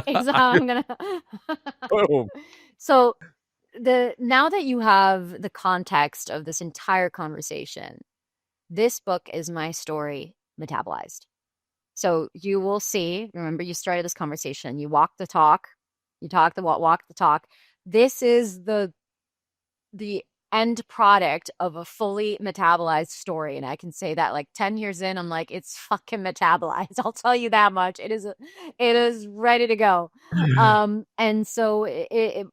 Is how I'm gonna. Boom. So now that you have the context of this entire conversation, this book is my story metabolized. So you will see, remember, you started this conversation, you walk the talk, you talk the walk the talk. This is the end product of a fully metabolized story. And I can say that, like, 10 years in, I'm like, it's fucking metabolized. I'll tell you that much. It is ready to go. And so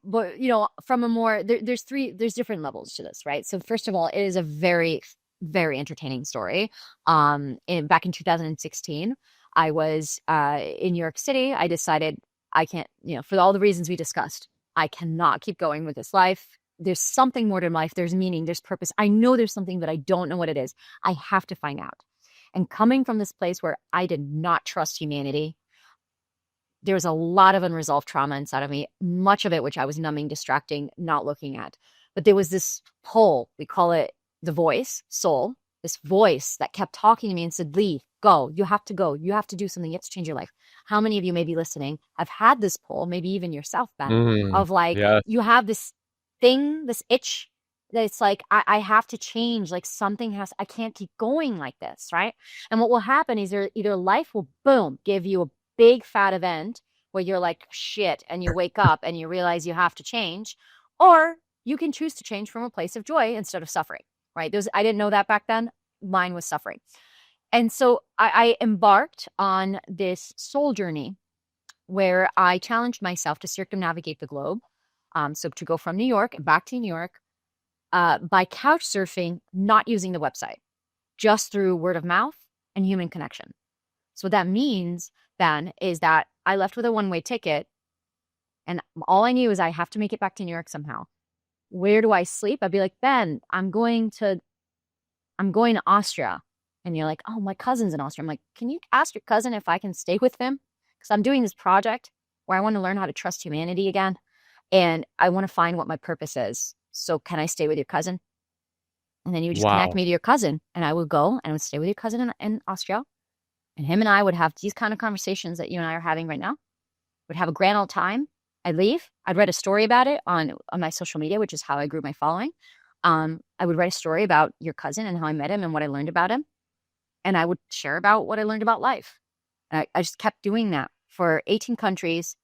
but from a more, there's different levels to this, right? So first of all, it is a very, very entertaining story. Back in 2016, I was in New York City. I decided I can't, for all the reasons we discussed, I cannot keep going with this life. There's something more to life. There's meaning, there's purpose. I know there's something, but I don't know what it is. I have to find out. And coming from this place where I did not trust humanity, there was a lot of unresolved trauma inside of me, much of it which I was numbing, distracting, not looking at. But there was this pull, we call it the voice, soul, this voice that kept talking to me and said, leave, go, you have to go, you have to do something, you have to change your life. How many of you may be listening have had this pull, maybe even yourself, Ben, of like, Yeah. you have this thing, this itch that it's like, I have to change, like, I can't keep going like this, right? And what will happen is either life will, boom, give you a big fat event where you're like, shit, and you wake up and you realize you have to change, or you can choose to change from a place of joy instead of suffering, right? I didn't know that back then. Mine was suffering. And so I embarked on this soul journey where I challenged myself to circumnavigate the globe. So to go from New York back to New York by couch surfing, not using the website, just through word of mouth and human connection. So what that means then is that I left with a one-way ticket, and all I knew is I have to make it back to New York somehow. where do I sleep? I'd be like, Ben, I'm going to Austria. And you're like, oh, my cousin's in Austria. I'm like, can you ask your cousin if I can stay with him? Because I'm doing this project where I want to learn how to trust humanity again. And I want to find what my purpose is. So can I stay with your cousin? And then you would just connect Wow. me to your cousin. And I would go and I would stay with your cousin in Austria. And him and I would have these kind of conversations that you and I are having right now. Would have a grand old time. I'd leave. I'd write a story about it on my social media, which is how I grew my following. I would write a story about your cousin and how I met him and what I learned about him. And I would share about what I learned about life. And I just kept doing that for 18 countries,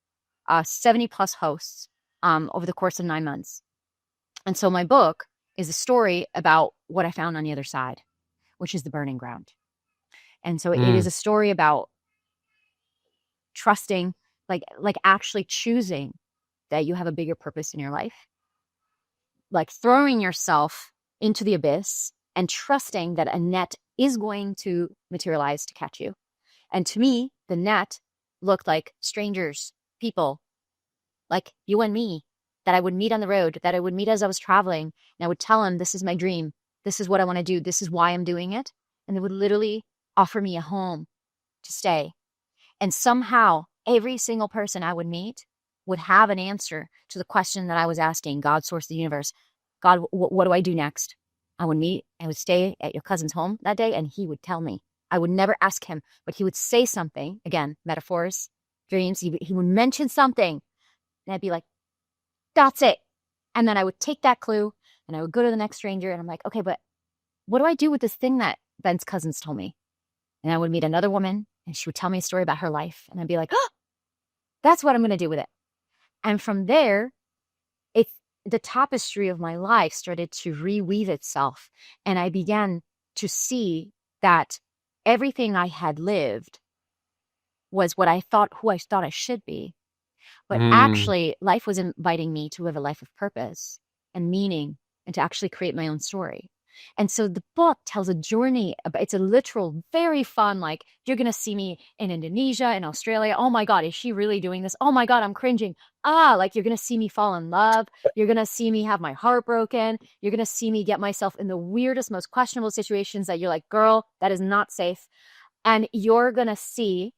70 plus hosts over the course of 9 months. And so my book is a story about what I found on the other side, which is the burning ground. And so it is Mm. a story about trusting, like actually choosing that you have a bigger purpose in your life, like throwing yourself into the abyss and trusting that a net is going to materialize to catch you. And to me, the net looked like strangers, people like you and me that I would meet on the road, that I would meet as I was traveling. And I would tell them, this is my dream. This is what I want to do. This is why I'm doing it. And they would literally offer me a home to stay. And somehow, every single person I would meet would have an answer to the question that I was asking God, source of the universe. God, what do I do next? I would stay at your cousin's home that day, and he would tell me. I would never ask him, but he would say something. Again, metaphors, dreams. He would mention something, and I'd be like, that's it. And then I would take that clue, and I would go to the next stranger, and I'm like, okay, but what do I do with this thing that Ben's cousins told me? And I would meet another woman, and she would tell me a story about her life, and I'd be like, oh, that's what I'm going to do with it. And from there, it the tapestry of my life started to reweave itself. And I began to see that everything I had lived was what I thought, who I thought I should be. But Mm. actually, life was inviting me to live a life of purpose and meaning and to actually create my own story. And so the book tells a journey. It's a literal, very fun, like you're going to see me in Indonesia, in Australia. Oh my God, is she really doing this? Oh my God, I'm cringing. Like you're going to see me fall in love. You're going to see me have my heart broken. You're going to see me get myself in the weirdest, most questionable situations that you're like, girl, that is not safe. And you're going to see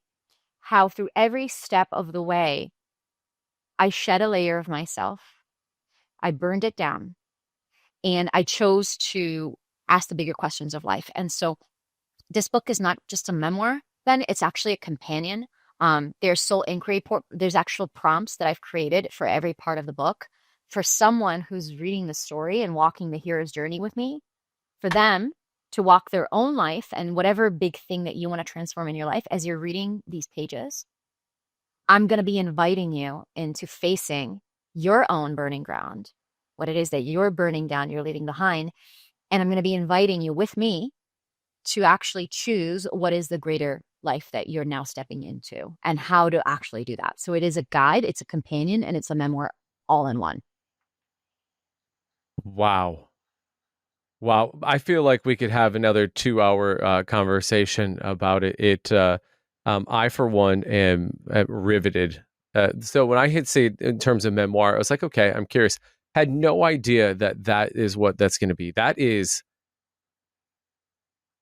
how through every step of the way, I shed a layer of myself. I burned it down and I chose to ask the bigger questions of life. And so this book is not just a memoir, then it's actually a companion. There's soul inquiry, there's actual prompts that I've created for every part of the book for someone who's reading the story and walking the hero's journey with me, for them to walk their own life and whatever big thing that you want to transform in your life as you're reading these pages. I'm going to be inviting you into facing your own burning ground, what it is that you're burning down, you're leaving behind. And I'm going to be inviting you with me to actually choose what is the greater life that you're now stepping into and how to actually do that. So it is a guide, it's a companion, and it's a memoir all in one. Wow. Wow. I feel like we could have another 2 hour conversation about it. I, for one, am riveted. So when I hit say in terms of memoir, I was like, okay, I'm curious. Had no idea that that is what that's going to be. That is,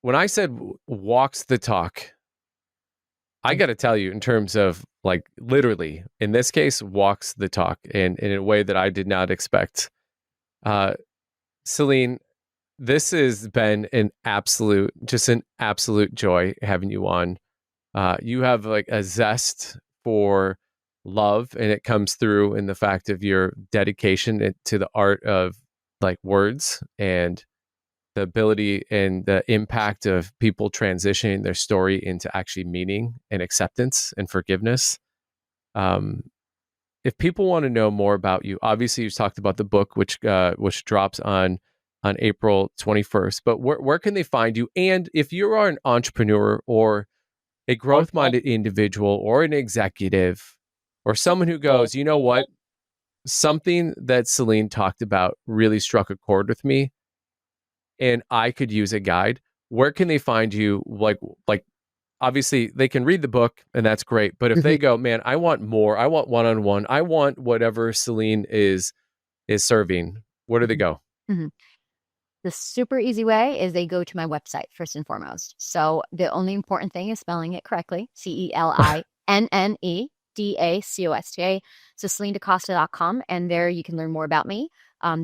when I said walks the talk, I got to tell you, in terms of like literally, in this case, walks the talk and in a way that I did not expect. Uh, Celine, this has been just an absolute joy having you on. You have like a zest for love, and it comes through in the fact of your dedication to the art of like words and the ability and the impact of people transitioning their story into actually meaning and acceptance and forgiveness. Um, if people want to know more about you, obviously you talked about the book, which drops on April 21st. But where can they find you? And if you are an entrepreneur or a growth minded individual or an executive or someone who goes, you know what, something that Celine talked about really struck a chord with me, and I could use a guide. Where can they find you? Like obviously they can read the book and that's great. But if they go, man, I want more, I want one-on-one, I want whatever Celine is serving. where do they go? Mhm. The super easy way is they go to my website first and foremost. So the only important thing is spelling it correctly. CELINNEDACOSTA. So CelineDaCosta.com. And there you can learn more about me.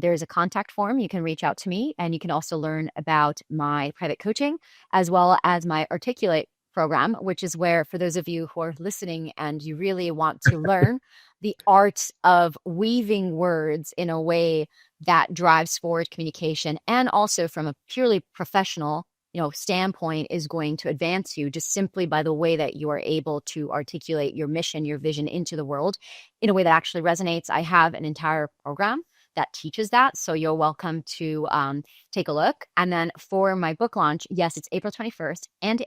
There's a contact form. You can reach out to me, and you can also learn about my private coaching as well as my Articulate program, which is where, for those of you who are listening and you really want to learn the art of weaving words in a way that drives forward communication, and also from a purely professional standpoint, is going to advance you just simply by the way that you are able to articulate your mission, your vision into the world in a way that actually resonates. I have an entire program that teaches that. So you're welcome to take a look. And then for my book launch, yes, it's April 21st. And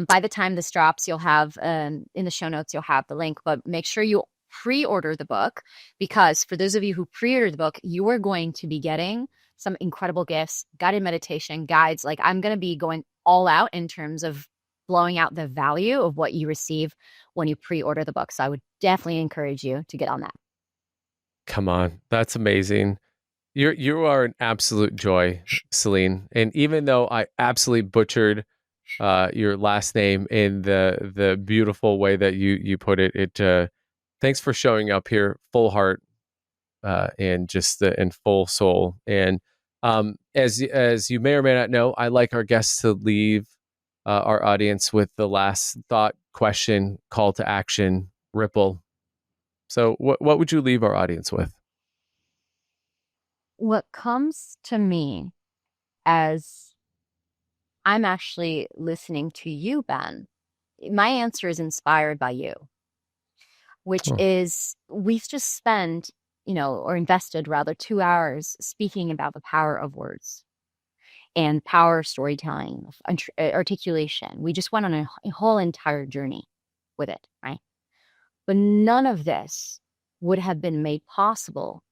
by the time this drops, you'll have in the show notes, you'll have the link, but make sure you pre-order the book, because for those of you who pre-order the book, you are going to be getting some incredible gifts, guided meditation, guides. Like, I'm going to be going all out in terms of blowing out the value of what you receive when you pre-order the book. So I would definitely encourage you to get on that. Come on. That's amazing. You are an absolute joy, Celinne. And even though I absolutely butchered your last name in the beautiful way that you put it, thanks for showing up here full heart and just in full soul. And as you may or may not know, I like our guests to leave our audience with the last thought, question, call to action, ripple. So what would you leave our audience with? What comes to me as I'm actually listening to you, Ben, my answer is inspired by you, which is, we've just spent, or invested rather, 2 hours speaking about the power of words and power of storytelling, articulation. We just went on a whole entire journey with it, right? But none of this would have been made possible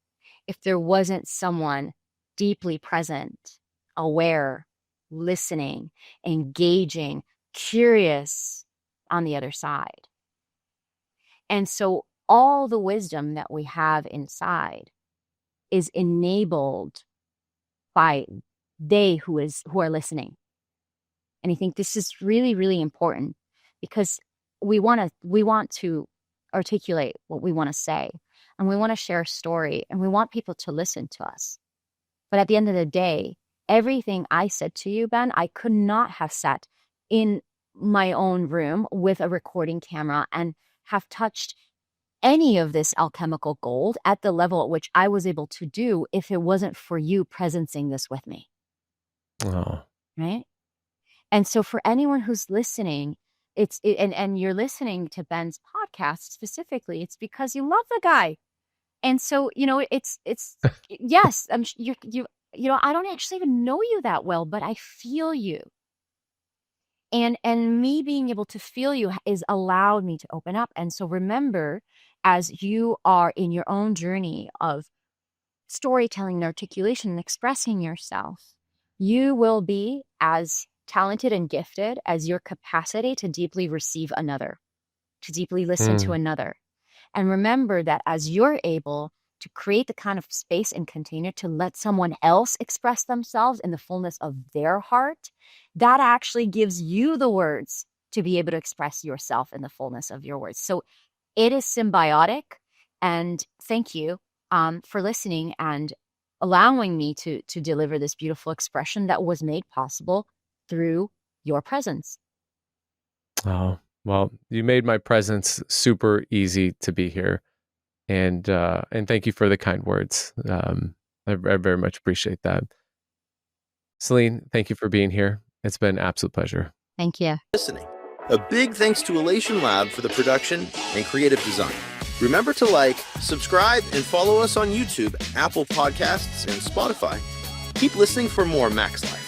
if there wasn't someone deeply present, aware, listening, engaging, curious on the other side. And so all the wisdom that we have inside is enabled by they who are listening. And I think this is really, really important, because we want to articulate what we want to say, and we want to share a story, and we want people to listen to us. But at the end of the day, everything I said to you, Ben, I could not have sat in my own room with a recording camera and have touched any of this alchemical gold at the level at which I was able to do if it wasn't for you presencing this with me. Oh. Right? And so for anyone who's listening, and you're listening to Ben's podcast specifically, it's because you love the guy. And so, it's yes, I don't actually even know you that well, but I feel you. And me being able to feel you is allowed me to open up. And so remember, as you are in your own journey of storytelling and articulation and expressing yourself, you will be as talented and gifted as your capacity to deeply receive another, to deeply listen to another. And remember that as you're able to create the kind of space and container to let someone else express themselves in the fullness of their heart, that actually gives you the words to be able to express yourself in the fullness of your words. So it is symbiotic. And thank you for listening and allowing me to deliver this beautiful expression that was made possible through your presence. Oh, well, you made my presence super easy to be here. And thank you for the kind words. I very much appreciate that. Celinne, thank you for being here. It's been an absolute pleasure. Thank you. Listening. A big thanks to Elation Lab for the production and creative design. Remember to like, subscribe, and follow us on YouTube, Apple Podcasts, and Spotify. Keep listening for more Max Life.